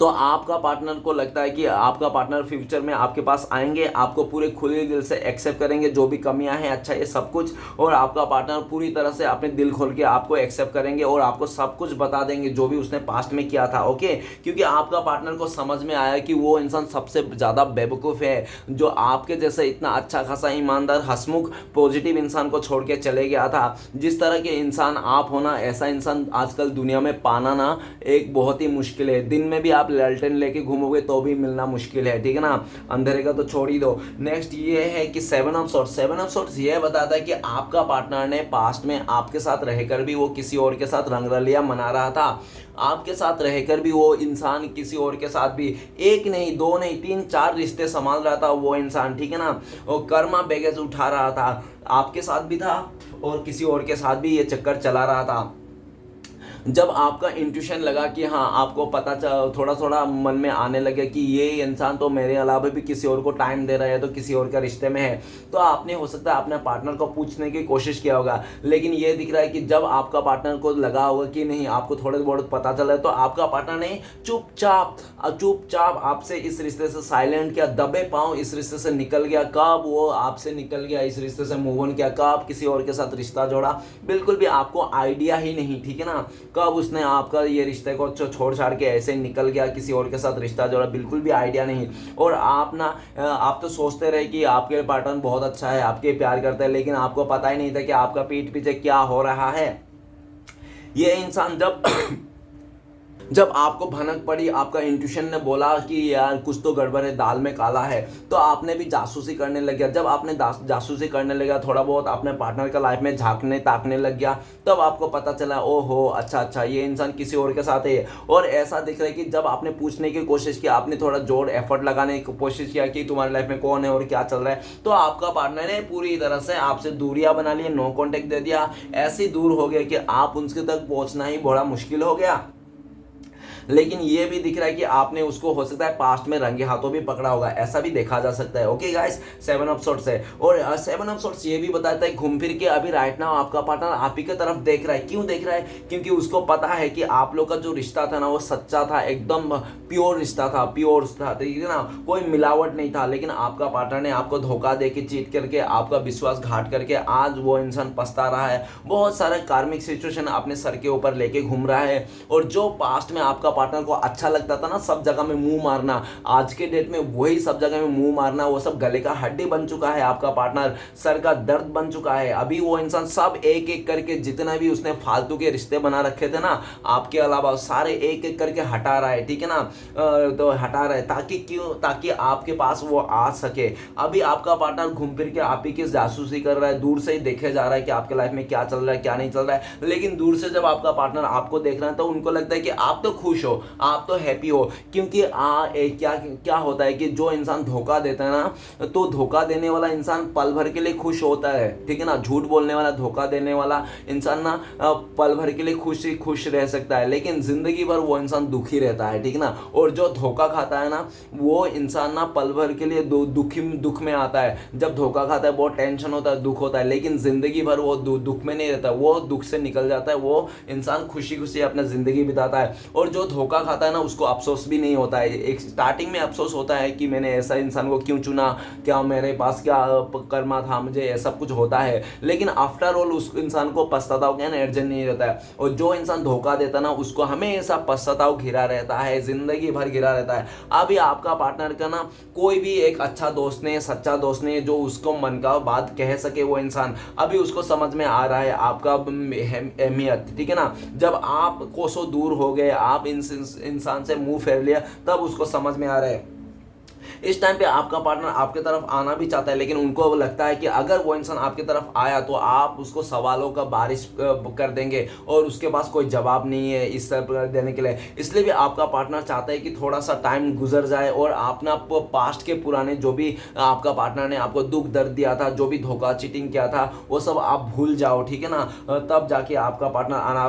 तो आपका पार्टनर को लगता है कि आपका पार्टनर फ्यूचर में आपके पास आएंगे, आपको पूरे खुले दिल से एक्सेप्ट करेंगे, जो भी कमियां हैं, अच्छा ये सब कुछ, और आपका पार्टनर पूरी तरह से अपने दिल खोल के आपको एक्सेप्ट करेंगे और आपको सब कुछ बता देंगे जो भी उसने पास्ट में किया था, ओके। क्योंकि आपका पार्टनर को समझ में आया कि वो इंसान सबसे ज़्यादा बेवकूफ़ है जो आपके जैसे इतना अच्छा खासा ईमानदार, हंसमुख, पॉजिटिव इंसान को छोड़ के चले गया था। जिस तरह के इंसान आप होना, ऐसा इंसान आजकल दुनिया में पाना ना एक बहुत ही मुश्किल है। दिन में भी आप आप लालटेन लेके घूमोगे तो भी मिलना मुश्किल है, ठीक है ना, अंधेरे का तो छोड़ ही दो। नेक्स्ट ये है कि 7 ऑफ सोर्ट्स। 7 ऑफ सोर्ट्स ये बताता है कि आपका पार्टनर ने पास्ट में आपके साथ रहकर भी वो किसी और के साथ रंगरलिया मना रहा था, आपके साथ रहकर भी वो इंसान किसी और के साथ भी एक नहीं, दो नहीं, तीन चार रिश्ते संभाल रहा था वो इंसान, ठीक है ना, और कर्मा बैगेज उठा रहा था, आपके साथ भी था और किसी और के साथ भी ये चक्कर चला रहा था। जब आपका इंट्यूशन लगा कि हाँ, आपको पता थोड़ा थोड़ा मन में आने लगे कि ये इंसान तो मेरे अलावा भी किसी और को टाइम दे रहा है, तो किसी और का रिश्ते में है, तो आपने हो सकता है अपने पार्टनर को पूछने की कोशिश किया होगा। लेकिन ये दिख रहा है कि जब आपका पार्टनर को लगा होगा कि नहीं, आपको थोड़े बहुत पता चला है, तो आपका पार्टनर ने चुपचाप आपसे इस रिश्ते से साइलेंट किया, दबे पाँव इस रिश्ते से निकल गया। कब वो आपसे निकल गया, इस रिश्ते से मूव ऑन किया, कब किसी और के साथ रिश्ता जोड़ा, बिल्कुल भी आपको आइडिया ही नहीं, ठीक है ना। कब उसने आपका ये रिश्ते को छोड़ छाड़ के ऐसे निकल गया, किसी और के साथ रिश्ता जोड़ा, बिल्कुल भी आइडिया नहीं। और आप तो सोचते रहे कि आपके पार्टनर बहुत अच्छा है, आपके प्यार करता है, लेकिन आपको पता ही नहीं था कि आपका पीठ पीछे क्या हो रहा है। ये इंसान जब आपको भनक पड़ी, आपका इंट्यूशन ने बोला कि यार कुछ तो गड़बड़ है, दाल में काला है, तो आपने भी जासूसी करने लग गया। जब आपने जासूसी करने लगा, थोड़ा बहुत अपने पार्टनर का लाइफ में झांकने ताकने लग गया, तब आपको पता चला ओहो अच्छा ये इंसान किसी और के साथ है। और ऐसा दिख रहा है कि जब आपने पूछने की कोशिश की, आपने थोड़ा जोर एफर्ट लगाने की कोशिश किया कि तुम्हारी लाइफ में कौन है और क्या चल रहा है, तो आपका पार्टनर ने पूरी तरह से आपसे दूरियां बना ली, नो कॉन्टेक्ट दे दिया, ऐसी दूर हो गया कि आप उनके तक पहुंचना ही बड़ा मुश्किल हो गया। लेकिन ये भी दिख रहा है कि आपने उसको हो सकता है पास्ट में रंगे हाथों भी पकड़ा होगा, ऐसा भी देखा जा सकता है। ओके गाइस, 7 ऑफ सोर्ट्स है। और 7 ऑफ सोर्ट्स ये भी बताता है घूम फिर के अभी राइट नाउ आपका पार्टनर आप ही की तरफ देख रहा है। क्यों देख रहा है? क्योंकि उसको पता है कि आप लोग का जो रिश्ता था ना, वो सच्चा था, एकदम प्योर रिश्ता था, प्योर था, ठीक है ना, कोई मिलावट नहीं था। लेकिन आपका पार्टनर ने आपको धोखा दे के, चीट करके, आपका विश्वासघात करके आज वो इंसान पछता रहा है, बहुत सारे कार्मिक सिचुएशन अपने सर के ऊपर लेके घूम रहा है। और जो पास्ट में आपका पार्टनर को अच्छा लगता था ना, सब जगह में मुंह मारना, आज के डेट में वही सब जगह में मुंह मारना, वो सब गले का हड्डी बन चुका है। आपका पार्टनर सर का दर्द बन चुका है। अभी वो इंसान सब एक एक करके, जितना भी उसने फालतू के रिश्ते बना रखे थे ना आपके अलावा, सारे एक एक करके हटा रहा है, ठीक है ना, तो हटा रहा है ताकि आपके पास वो आ सके। अभी आपका पार्टनर घूम फिर के आप ही की जासूसी कर रहा है, दूर से ही देखे जा रहा है कि आपके लाइफ में क्या चल रहा है, क्या नहीं चल रहा है। लेकिन दूर से जब आपका पार्टनर आपको देख रहा है, तो उनको लगता है कि आप तो खुश हो, आप तो हैप्पी हो। क्योंकि क्या होता है कि जो इंसान धोखा देता है ना, तो धोखा देने वाला इंसान पल भर के लिए खुश होता है, ठीक है ना, झूठ बोलने वाला, धोखा देने वाला इंसान ना पल भर के लिए खुश रह सकता है, लेकिन जिंदगी भर वो इंसान दुखी रहता है, ठीक है ना। और जो धोखा खाता है ना, वो इंसान ना पल भर के लिए दुख में आता है। जब धोखा खाता है बहुत टेंशन होता है, दुख होता है, लेकिन जिंदगी भर वो दुख में नहीं रहता, वो दुख से निकल जाता है, वो इंसान खुशी खुशी अपना जिंदगी बिताता है। और जो धोखा खाता है ना, उसको अफसोस भी नहीं होता है। एक स्टार्टिंग में अफसोस होता है कि मैंने ऐसा इंसान को क्यों चुना, क्या मेरे पास क्या कर्मा था, मुझे ये सब कुछ होता है, लेकिन आफ्टर ऑल उस इंसान को पछतावा का एनर्जी नहीं रहता है। और जो इंसान धोखा देता ना, उसको हमेशा पछतावा घिरा रहता है, जिंदगी भर घिरा रहता है। अभी आपका पार्टनर का ना कोई भी एक अच्छा दोस्त नहीं, सच्चा दोस्त नहीं, जो उसको मन का बात कह सके। वो इंसान अभी उसको समझ में आ रहा है आपका अहमियत, ठीक है ना। जब आप कोसों दूर हो गए, आप इंसान से मुंह फेर लिया, तब उसको समझ में आ रहा है। इस टाइम पे आपका पार्टनर आपके तरफ आना भी चाहता है, लेकिन उनको लगता है कि अगर वो इंसान आपकी तरफ आया तो आप उसको सवालों का बारिश कर देंगे और उसके पास कोई जवाब नहीं है इस सब देने के लिए। इसलिए भी आपका पार्टनर चाहता है कि थोड़ा सा टाइम गुजर जाए और अपना पास्ट के पुराने जो भी आपका पार्टनर ने आपको दुख दर्द दिया था, जो भी धोखा चीटिंग किया था, वो सब आप भूल जाओ, ठीक है ना। तब जाके आपका पार्टनर आना,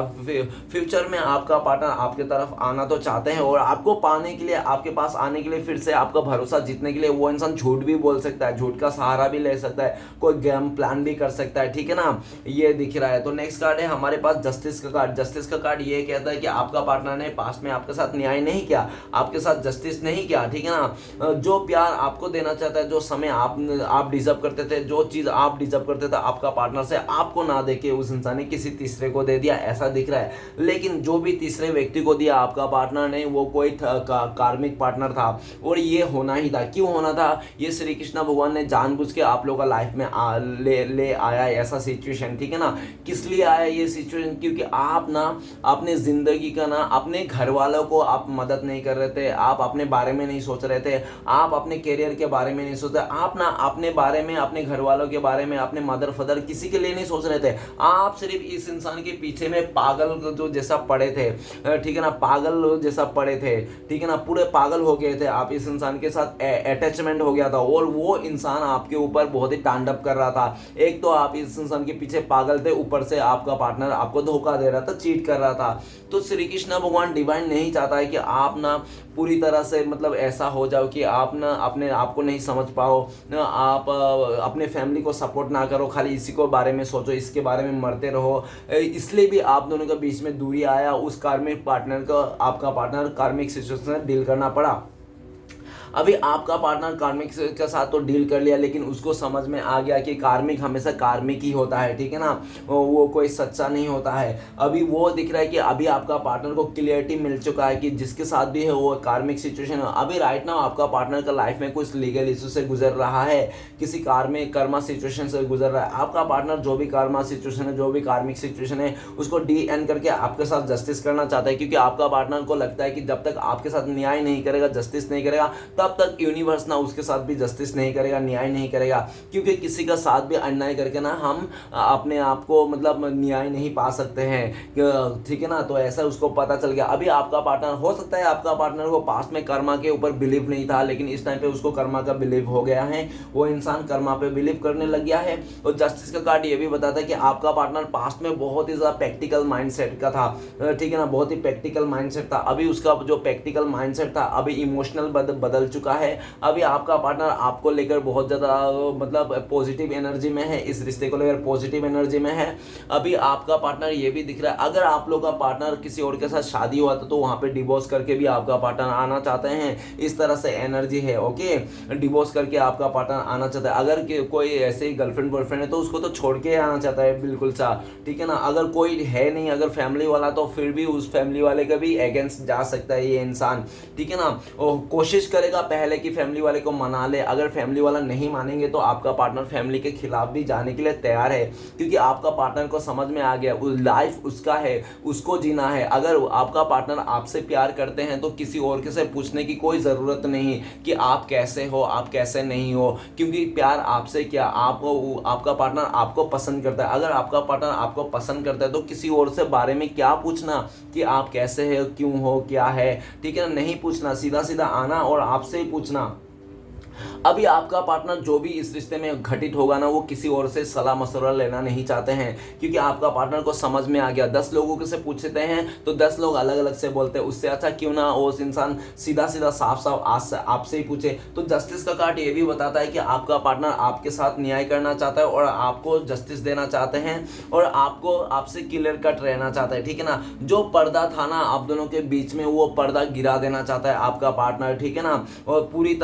फ्यूचर में आपका पार्टनर आपके तरफ आना तो चाहते हैं। और आपको पाने के लिए, आपके पास आने के लिए, फिर से आपका भरोसा जीतने के लिए वो इंसान झूठ भी बोल सकता है, झूठ का सहारा भी ले सकता है, कोई गेम प्लान भी कर सकता है, ठीक है ना। ये दिख रहा है। तो नेक्स्ट कार्ड है हमारे पास जस्टिस का कार्ड। जस्टिस का कार्ड ये कहता है कि आपका पार्टनर ने पास्ट में आपके साथ न्याय नहीं किया, आपके साथ जस्टिस नहीं किया, ठीक है ना। जो प्यार आपको देना चाहता है, जो समय आप डिजर्व करते थे, जो चीज आप डिजर्व करते थे आपका पार्टनर से, आपको ना देके उस इंसान ने किसी तीसरे को दे दिया, ऐसा दिख रहा है। लेकिन जो भी तीसरे व्यक्ति को दिया आपका पार्टनर ने, वो कोई कार्मिक पार्टनर था और ये होना ही था। क्यों होना था? ये श्री कृष्ण भगवान ने जानबूझ के आप लोगों का लाइफ में ले आया ऐसा सिचुएशन, ठीक है ना। किस लिए आया ये सिचुएशन? क्योंकि आप ना अपने ज़िंदगी का ना अपने घर वालों को आप मदद नहीं कर रहे थे, आप अपने बारे में नहीं सोच रहे थे, आप अपने करियर के बारे में नहीं सोच रहे, आप ना अपने बारे में, अपने घर वालों के बारे में, अपने मदर फादर किसी के लिए नहीं सोच रहे थे। आप सिर्फ इस इंसान के पीछे में पागल जो जैसा पड़े थे, ठीक है ना, पागल जैसा पड़े थे, ठीक है ना, पूरे पागल हो गए थे आप। इस इंसान के साथ अटैचमेंट हो गया था और वो इंसान आपके ऊपर बहुत ही तांडव कर रहा था। एक तो आप इस इंसान के पीछे पागल थे, ऊपर से आपका पार्टनर आपको धोखा दे रहा था, चीट कर रहा था। तो श्री कृष्ण भगवान डिवाइन नहीं चाहता है कि आप ना पूरी तरह से मतलब ऐसा हो जाओ कि आप ना अपने आप को नहीं समझ पाओ ना, आप अपने फैमिली को सपोर्ट ना करो, खाली इसी को बारे में सोचो, इसके बारे में मरते रहो। इसलिए भी आप दोनों के बीच में दूरी आया, उस कार्मिक पार्टनर का, आपका पार्टनर कार्मिक सिचुएशन से डील करना पड़ा। अभी आपका पार्टनर कार्मिक के साथ तो डील कर लिया, लेकिन उसको समझ में आ गया कि कार्मिक हमेशा कार्मिक ही होता है, ठीक है ना, वो कोई सच्चा नहीं होता है। अभी वो दिख रहा है कि अभी आपका पार्टनर को क्लियरिटी मिल चुका है कि जिसके साथ भी है वो कार्मिक सिचुएशन है। अभी राइट नाउ आपका पार्टनर का लाइफ में कुछ लीगल इशू से गुजर रहा है, किसी कार्मिक कर्मा सिचुएशन से गुजर रहा है। आपका पार्टनर जो भी कर्मा सिचुएशन है, जो भी कार्मिक सिचुएशन है, उसको DN करके आपके साथ जस्टिस करना चाहता है, क्योंकि आपका पार्टनर को लगता है कि जब तक आपके साथ न्याय नहीं करेगा, जस्टिस नहीं करेगा, तब तक यूनिवर्स ना उसके साथ भी जस्टिस नहीं करेगा, न्याय नहीं करेगा। क्योंकि किसी का साथ भी अन्याय करके ना हम अपने आप को मतलब न्याय नहीं पा सकते हैं, ठीक है ना। तो ऐसा उसको पता चल गया। अभी आपका पार्टनर, हो सकता है आपका पार्टनर को पास्ट में कर्मा के ऊपर बिलीव नहीं था, लेकिन इस टाइम पे उसको कर्मा का बिलीव हो गया है, वो इंसान कर्मा पे बिलीव करने लग गया है। और जस्टिस का कार्ड ये भी बताता है कि आपका पार्टनर पास्ट में बहुत ही ज़्यादा प्रैक्टिकल माइंडसेट का था, ठीक है ना, बहुत ही प्रैक्टिकल माइंडसेट था। अभी उसका जो प्रैक्टिकल माइंडसेट था अभी इमोशनल बदल चुका है। अभी आपका पार्टनर आपको लेकर बहुत ज़्यादा मतलब पॉजिटिव एनर्जी में है, इस रिश्ते को लेकर पॉजिटिव एनर्जी में है। अभी आपका पार्टनर ये भी दिख रहा है, अगर आप लोग का पार्टनर किसी और के साथ शादी हुआ तो वहाँ पे डिवोर्स करके भी आपका पार्टनर आना चाहते हैं, इस तरह से एनर्जी है। ओके, डिवोर्स करके आपका पार्टनर आना चाहता है। अगर कोई ऐसे ही गर्लफ्रेंड बॉयफ्रेंड है तो उसको तो छोड़ के आना चाहता है, बिल्कुल सा, ठीक है ना। अगर कोई है नहीं, अगर फैमिली वाला, तो फिर भी उस फैमिली वाले का भी अगेंस्ट जा सकता है ये इंसान, ठीक है ना। और कोशिश करेगा पहले कि फैमिली वाले को मना ले। अगर फैमिली वाला नहीं मानेंगे तो आपका पार्टनर फैमिली के खिलाफ भी जाने के लिए तैयार है, क्योंकि आपका पार्टनर को समझ में आ गया लाइफ उसका है, उसको जीना है। अगर आपका पार्टनर आपसे प्यार करते हैं तो किसी और के से पूछने की कोई ज़रूरत नहीं कि आप कैसे हो, आप कैसे नहीं हो, क्योंकि प्यार आपसे क्या, आपका पार्टनर आपको पसंद करता है। अगर आपका पार्टनर आपको पसंद करता है तो किसी और से बारे में क्या पूछना कि आप कैसे हो, क्यों हो, क्या है, ठीक है ना, नहीं पूछना, सीधा सीधा आना और आपसे ही पूछना। अभी आपका पार्टनर जो भी इस रिश्ते में घटित होगा ना, वो किसी और से सलाह मशवरा लेना नहीं चाहते हैं, क्योंकि आपका पार्टनर को समझ में आ गया। 10 लोगों से पूछते हैं तो 10 लोग अलग अलग से बोलते हैं, उससे अच्छा क्यों ना वो इंसान सीधा सीधा साफ साफ आपसे ही पूछे। तो जस्टिस का कार्ड ये भी बताता है कि आपका पार्टनर आपके साथ न्याय करना चाहता है और आपको जस्टिस देना चाहते हैं और आपको आपसे क्लियर कट रहना चाहता है, ठीक है ना। जो पर्दा था ना आप दोनों के बीच में, वो पर्दा गिरा देना चाहता है आपका पार्टनर, ठीक है ना, और पूरी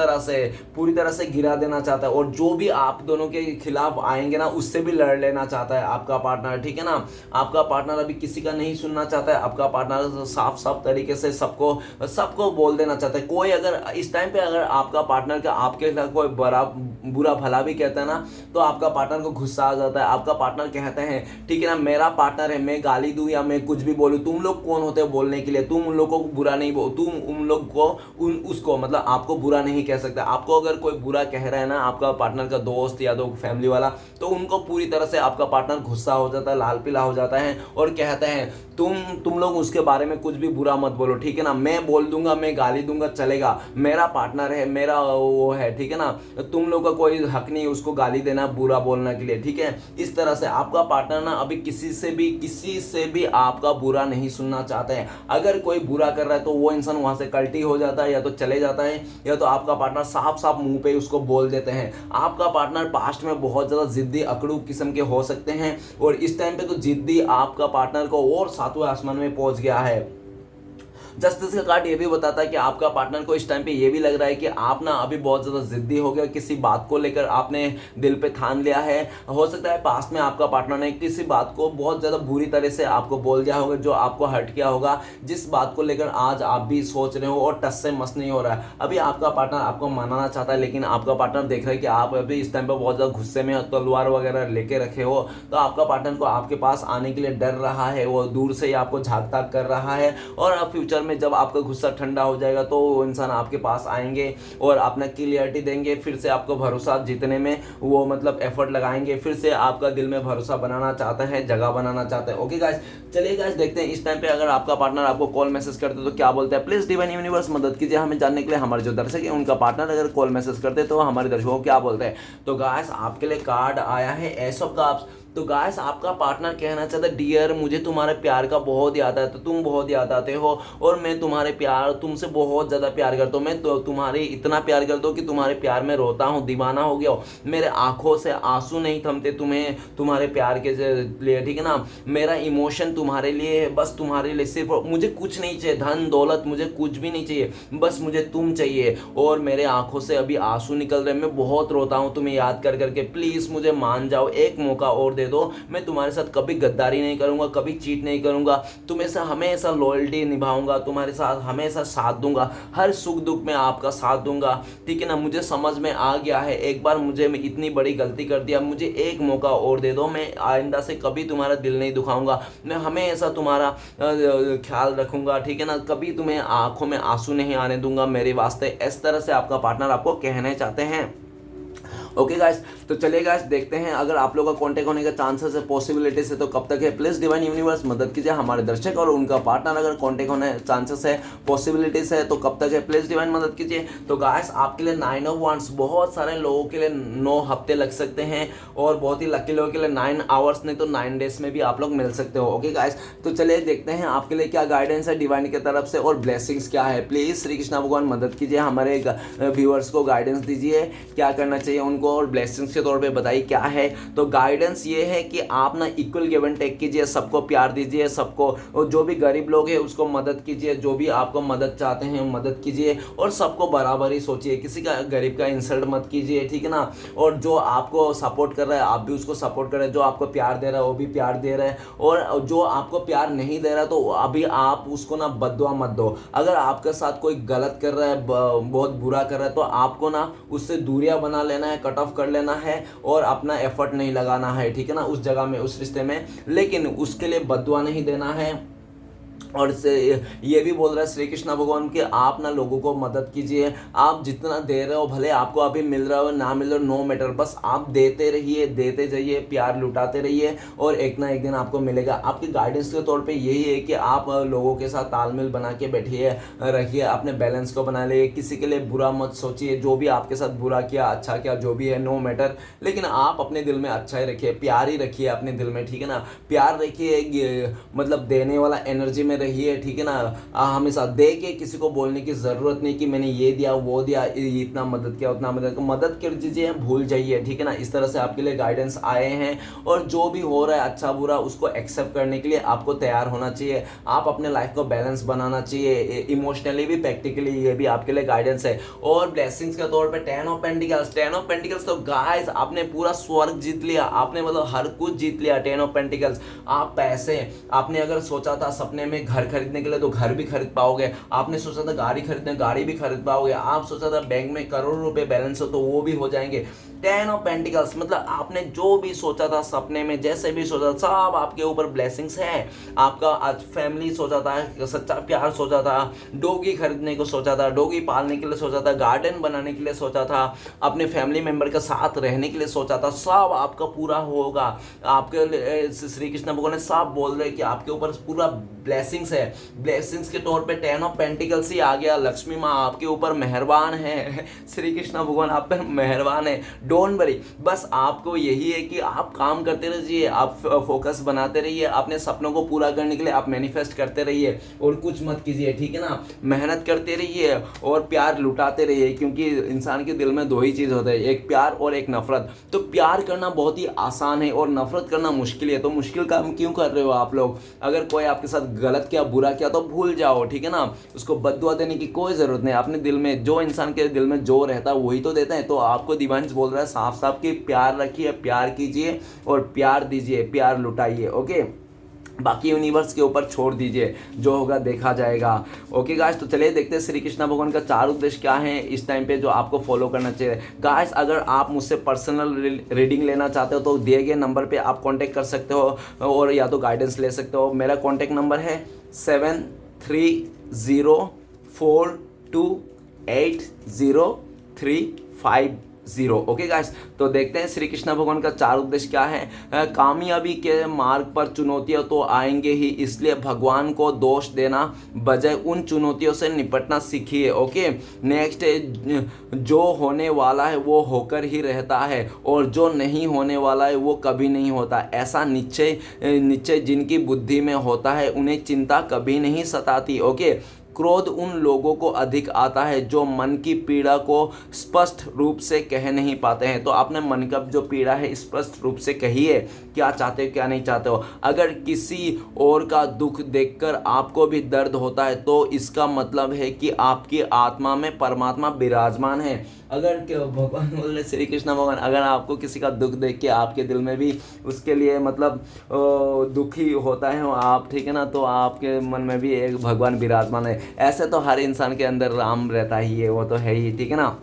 तरह से गिरा देना चाहता है। और जो भी आप दोनों के खिलाफ आएंगे ना, उससे भी लड़ लेना चाहता है आपका पार्टनर, ठीक है ना। आपका पार्टनर अभी किसी का नहीं सुनना चाहता है, आपका पार्टनर साफ साफ तरीके से सबको बोल देना चाहता है। कोई अगर इस टाइम पे अगर आपका पार्टनर का आपके खिलाफ कोई बुरा भला भी कहता है ना, तो आपका पार्टनर को गुस्सा आ जाता है। आपका पार्टनर कहते हैं, ठीक है ना, मेरा पार्टनर है, मैं गाली दूं या मैं कुछ भी बोलूं, तुम लोग कौन होते हो बोलने के लिए, तुम उन लोगों को बुरा नहीं बोल, तुम उन लोग को उसको मतलब आपको बुरा नहीं कह सकते। आपको अगर कोई बुरा कह रहा है ना आपका पार्टनर का दोस्त या तो फैमिली वाला, तो उनको पूरी तरह से आपका पार्टनर गुस्सा हो जाता है, लाल पीला हो जाता है और कहते हैं तुम लोग उसके बारे में कुछ भी बुरा मत बोलो, ठीक है ना, मैं बोल दूंगा, मैं गाली दूंगा, चलेगा, मेरा पार्टनर है, मेरा वो है, ठीक है ना, तुम लोग का कोई हक नहीं उसको गाली देना, बुरा बोलने के लिए, ठीक है। इस तरह से आपका पार्टनर ना अभी किसी से भी आपका बुरा नहीं सुनना चाहता है। अगर कोई बुरा कर रहा है तो वो इंसान वहां से कल्टी हो जाता है, या तो चले जाता है, या तो आपका पार्टनर साफ साफ मुंह पे उसको बोल देते हैं। आपका पार्टनर पास्ट में बहुत ज्यादा जिद्दी अकड़ू किस्म के हो सकते हैं, और इस टाइम पे तो जिद्दी आपका पार्टनर को और सातवें आसमान में पहुंच गया है। जस्टिस का कार्ड ये भी बताता है कि आपका पार्टनर को इस टाइम पे ये भी लग रहा है कि आप ना अभी बहुत ज़्यादा जिद्दी हो गया, किसी बात को लेकर आपने दिल पे ठान लिया है। हो सकता है पास्ट में आपका पार्टनर ने किसी बात को बहुत ज़्यादा बुरी तरह से आपको बोल दिया होगा, जो आपको हर्ट किया होगा, जिस बात को लेकर आज आप भी सोच रहे हो और टस से मस नहीं हो रहा है। अभी आपका पार्टनर आपको मनाना चाहता है, लेकिन आपका पार्टनर देख रहा है कि आप अभी इस टाइम पर बहुत ज़्यादा गुस्से में तलवार वगैरह लेके रखे हो, तो आपका पार्टनर को आपके पास आने के लिए डर रहा है, वो दूर से ही आपको झाँक ताक कर रहा है। और अब फ्यूचर में जब आपका गुस्सा ठंडा हो जाएगा तो वो इंसान आपके पास आएंगे और अपना क्लियरिटी देंगे, फिर से आपको भरोसा जीतने में वो मतलब एफर्ट लगाएंगे, फिर से आपका दिल में भरोसा बनाना चाहता है, जगह बनाना चाहता है। ओके गाइस, चलिए गाइस देखते हैं इस टाइम पे अगर आपका पार्टनर आपको कॉल मैसेज करते तो क्या बोलते हैं। प्लीज डिवाइन यूनिवर्स मदद कीजिए हमें जानने के लिए, हमारे जो दर्शक है उनका पार्टनर अगर कॉल मैसेज करते तो हमारे दर्शकों को क्या बोलते हैं। तो गाइस आपके लिए कार्ड आया है एस ऑफ कप्स। तो गाइस आपका पार्टनर कहना चाहता है, डियर मुझे तुम्हारे प्यार का बहुत याद आता है, तो तुम बहुत याद आते हो और मैं तुम्हारे प्यार तुमसे बहुत ज़्यादा प्यार करता हूँ। मैं तो तुम्हारे इतना प्यार करता हूँ कि तुम्हारे प्यार में रोता हूँ, दीवाना हो गया हूँ। मेरे आंखों से आंसू नहीं थमते तुम्हें तुम्हारे प्यार के लिए, ठीक है ना। मेरा इमोशन तुम्हारे लिए है, बस तुम्हारे लिए, सिर्फ मुझे कुछ नहीं चाहिए, धन दौलत मुझे कुछ भी नहीं चाहिए, बस मुझे तुम चाहिए। और मेरे आंखों से अभी आंसू निकल रहे हैं, मैं बहुत रोता हूँ तुम्हें याद कर करके। प्लीज़ मुझे मान जाओ, एक मौका और दे दो। मैं तुम्हारे साथ कभी गद्दारी नहीं करूंगा, कभी चीट नहीं करूंगा, तुम्हें से हमेशा लॉयल्टी निभाऊंगा, तुम्हारे साथ हमेशा साथ दूंगा, हर सुख दुख में आपका साथ दूंगा, ठीक है ना। मुझे समझ में आ गया है, एक बार मुझे इतनी बड़ी गलती कर दिया, मुझे एक मौका और दे दो। मैं आइंदा से कभी तुम्हारा दिल नहीं दुखाऊंगा, मैं हमेशा तुम्हारा ख्याल रखूंगा, ठीक है ना। कभी तुम्हें आंखों में आंसू नहीं आने दूंगा मेरे वास्ते। इस तरह से आपका पार्टनर आपको कहने चाहते हैं। ओके गाइस, तो चलिए गाइस देखते हैं अगर आप लोगों का कांटेक्ट होने का चांसेस है, पॉसिबिलिटीज है, तो कब तक है। प्लीज डिवाइन यूनिवर्स मदद कीजिए हमारे दर्शक और उनका पार्टनर अगर कांटेक्ट होने चांसेस है, पॉसिबिलिटीज है, तो कब तक है। प्लीज डिवाइन मदद कीजिए। तो गाइस आपके लिए 9 ऑफ वांड्स, बहुत सारे लोगों के लिए 9 हफ्ते लग सकते हैं और बहुत ही लकी लोगों के लिए 9 आवर्स नहीं तो 9 डेज में भी आप लोग मिल सकते हो। ओके गाइस, तो चलिए देखते हैं आपके लिए क्या गाइडेंस है डिवाइन की तरफ से और ब्लेसिंग्स क्या है। प्लीज श्री कृष्णा भगवान मदद कीजिए, हमारे व्यूअर्स को गाइडेंस दीजिए क्या करना चाहिए उनको, और ब्लेसिंग्स के तौर पे बताइए क्या है। तो गाइडेंस ये है कि आप ना इक्वल गिव एंड टेक कीजिए, सबको प्यार दीजिए, सबको, और जो भी गरीब लोग हैं उसको मदद कीजिए, जो भी आपको मदद चाहते हैं मदद कीजिए, और सबको बराबर ही सोचिए, किसी का गरीब का इंसल्ट मत कीजिए, ठीक है ना। और जो आपको सपोर्ट कर रहा है आप भी उसको सपोर्ट करें, जो आपको प्यार दे रहा है वो भी प्यार दे रहा है, और जो आपको प्यार नहीं दे रहा तो अभी आप उसको ना बद्दुआ मत दो। अगर आपके साथ कोई गलत कर रहा है, बहुत बुरा कर रहा है, तो आपको ना उससे दूरियां बना लेना है, कट ऑफ कर लेना है और अपना एफर्ट नहीं लगाना है, ठीक है ना, उस जगह में, उस रिश्ते में। लेकिन उसके लिए बद्दुआ नहीं देना है। और से ये भी बोल रहा है श्री कृष्ण भगवान कि आप ना लोगों को मदद कीजिए, आप जितना दे रहे हो, भले आपको अभी मिल रहा हो ना मिल रहा हो, नो मैटर, बस आप देते रहिए, देते जाइए, प्यार लुटाते रहिए, और एक ना एक दिन आपको मिलेगा। आपकी गाइडेंस के तौर पे यही है कि आप लोगों के साथ तालमेल बना के बैठिए, रखिए, अपने बैलेंस को बना लिए, किसी के लिए बुरा मत सोचिए, जो भी आपके साथ बुरा किया अच्छा किया जो भी है नो मैटर, लेकिन आप अपने दिल में अच्छा ही रखिए, प्यार ही रखिए अपने दिल में, ठीक है ना। प्यार रखिए, मतलब देने वाला एनर्जी में रहिए, ठीक है ना। हमेशा दे के किसी को बोलने की ज़रूरत नहीं कि मैंने ये दिया वो दिया, इतना मदद किया उतना मदद कर दीजिए, भूल जाइए, ठीक है ना। इस तरह से आपके लिए गाइडेंस आए हैं, और जो भी हो रहा है अच्छा बुरा उसको एक्सेप्ट करने के लिए आपको तैयार होना चाहिए। आप अपने लाइफ को बैलेंस बनाना चाहिए, इमोशनली भी प्रैक्टिकली, ये भी आपके लिए गाइडेंस है। और ब्लेसिंग्स के तौर पे 10 ऑफ पेंटिकल्स, 10 ऑफ पेंटिकल्स, तो गाइस आपने पूरा स्वर्ग जीत लिया, आपने मतलब हर कुछ जीत लिया। 10 ऑफ पेंटिकल्स, आप पैसे, आपने अगर सोचा था सपने में घर खरीदने के लिए तो घर भी खरीद पाओगे, आपने सोचा था गाड़ी खरीदने गाड़ी भी खरीद पाओगे, आप सोचा था बैंक में करोड़ों रुपए बैलेंस हो तो वो भी हो जाएंगे। 10 ऑफ पेंटिकल्स, मतलब आपने जो भी सोचा था सपने में, जैसे भी सोचा था, सब आपके ऊपर ब्लेसिंग्स है। आपका आज फैमिली सोचा था, सच्चा प्यार सोचा था, डॉगी खरीदने को सोचा था, डॉगी पालने के लिए सोचा था, गार्डन बनाने के लिए सोचा था, अपने फैमिली मेंबर के साथ रहने के लिए सोचा था, सब आपका पूरा होगा। आपके श्री कृष्ण भगवान ने सब बोल रहे कि आपके ऊपर पूरा ब्लेसिंग्स है। ब्लेसिंग्स के तौर पे 10 ऑफ पेंटिकल्स ही आ गया। लक्ष्मी माँ आपके ऊपर मेहरबान है, श्री कृष्ण भगवान आप पर मेहरबान है। डोंट वरी, बस आपको यही है कि आप काम करते रहिए, आप फोकस बनाते रहिए, अपने सपनों को पूरा करने के लिए आप मैनिफेस्ट करते रहिए, और कुछ मत कीजिए, ठीक है ना। मेहनत करते रहिए और प्यार लुटाते रहिए, क्योंकि इंसान के दिल में दो ही चीज़ होता है, एक प्यार और एक नफरत। तो प्यार करना बहुत ही आसान है और नफरत करना मुश्किल है। तो मुश्किल काम क्यों कर रहे हो आप लोग? अगर कोई आपके साथ गलत गलत किया, बुरा किया तो भूल जाओ, ठीक है ना। उसको बद्दुआ देने की कोई ज़रूरत नहीं। अपने दिल में जो इंसान के दिल में जो रहता है वही तो देता है। तो आपको डिवाइन्स बोल रहा है साफ साफ कि प्यार रखिए, प्यार कीजिए और प्यार दीजिए, प्यार लुटाइए। ओके, बाकी यूनिवर्स के ऊपर छोड़ दीजिए, जो होगा देखा जाएगा। ओके गाइस, तो चलिए देखते हैं श्री कृष्णा भगवान का 4 उद्देश्य क्या है इस टाइम पे जो आपको फॉलो करना चाहिए। गाइस, अगर आप मुझसे पर्सनल रीडिंग लेना चाहते हो तो दिए गए नंबर पे आप कांटेक्ट कर सकते हो और या तो गाइडेंस ले सकते हो। मेरा कांटेक्ट नंबर है 7304280350। ओके गाइस, तो देखते हैं श्री कृष्ण भगवान का 4 उद्देश्य क्या है। कामयाबी के मार्ग पर चुनौतियां तो आएंगे ही, इसलिए भगवान को दोष देना बजाय उन चुनौतियों से निपटना सीखिए। ओके, नेक्स्ट, जो होने वाला है वो होकर ही रहता है और जो नहीं होने वाला है वो कभी नहीं होता। ऐसा निश्चय जिनकी बुद्धि में होता है उन्हें चिंता कभी नहीं सताती। ओके, क्रोध उन लोगों को अधिक आता है जो मन की पीड़ा को स्पष्ट रूप से कह नहीं पाते हैं। तो आपने मन का जो पीड़ा है स्पष्ट रूप से कहिए, क्या चाहते हो क्या नहीं चाहते हो। अगर किसी और का दुख देखकर आपको भी दर्द होता है तो इसका मतलब है कि आपकी आत्मा में परमात्मा विराजमान है। अगर भगवान बोल रहे श्री कृष्ण भगवान, अगर आपको किसी का दुख देख के आपके दिल में भी उसके लिए मतलब दुखी होता है आप, ठीक है ना, तो आपके मन में भी एक भगवान विराजमान है। ऐसे तो हर इंसान के अंदर राम रहता ही है, वो तो है ही, ठीक है ना,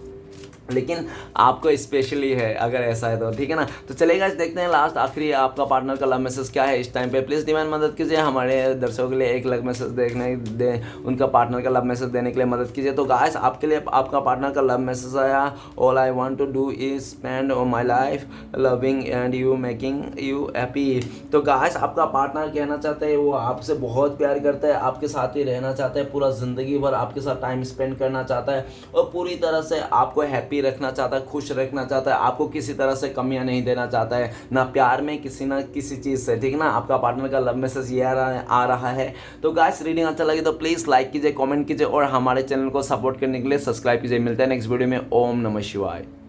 लेकिन आपको स्पेशली है अगर ऐसा है तो, ठीक है ना। तो चलेगा, देखते हैं लास्ट आखिरी आपका पार्टनर का लव मैसेज क्या है इस टाइम पे। प्लीज़ डिवाइन मदद कीजिए, हमारे दर्शकों के लिए एक लव मैसेज देखने दे, उनका पार्टनर का लव मैसेज देने के लिए मदद कीजिए। तो गाइस, आपके लिए आपका पार्टनर का लव मैसेज आया, all I want to do is spend my life loving and you, making you happy. तो गाइस, आपका पार्टनर कहना चाहते हैं वो आपसे बहुत प्यार करता है, आपके साथ ही रहना चाहता है, पूरा ज़िंदगी भर आपके साथ टाइम स्पेंड करना चाहता है और पूरी तरह से आपको हैप्पी रखना चाहता है, खुश रखना चाहता है, आपको किसी तरह से कमियां नहीं देना चाहता है, ना प्यार में किसी ना किसी चीज़ से, ठीक है ना। आपका पार्टनर का लव मैसेज ये आ रहा है। तो गाइस, रीडिंग अच्छा लगे तो प्लीज़ लाइक कीजिए, कमेंट कीजिए और हमारे चैनल को सपोर्ट करने के लिए सब्सक्राइब कीजिए। मिलते हैं नेक्स्ट वीडियो में। ओम नमः शिवाय।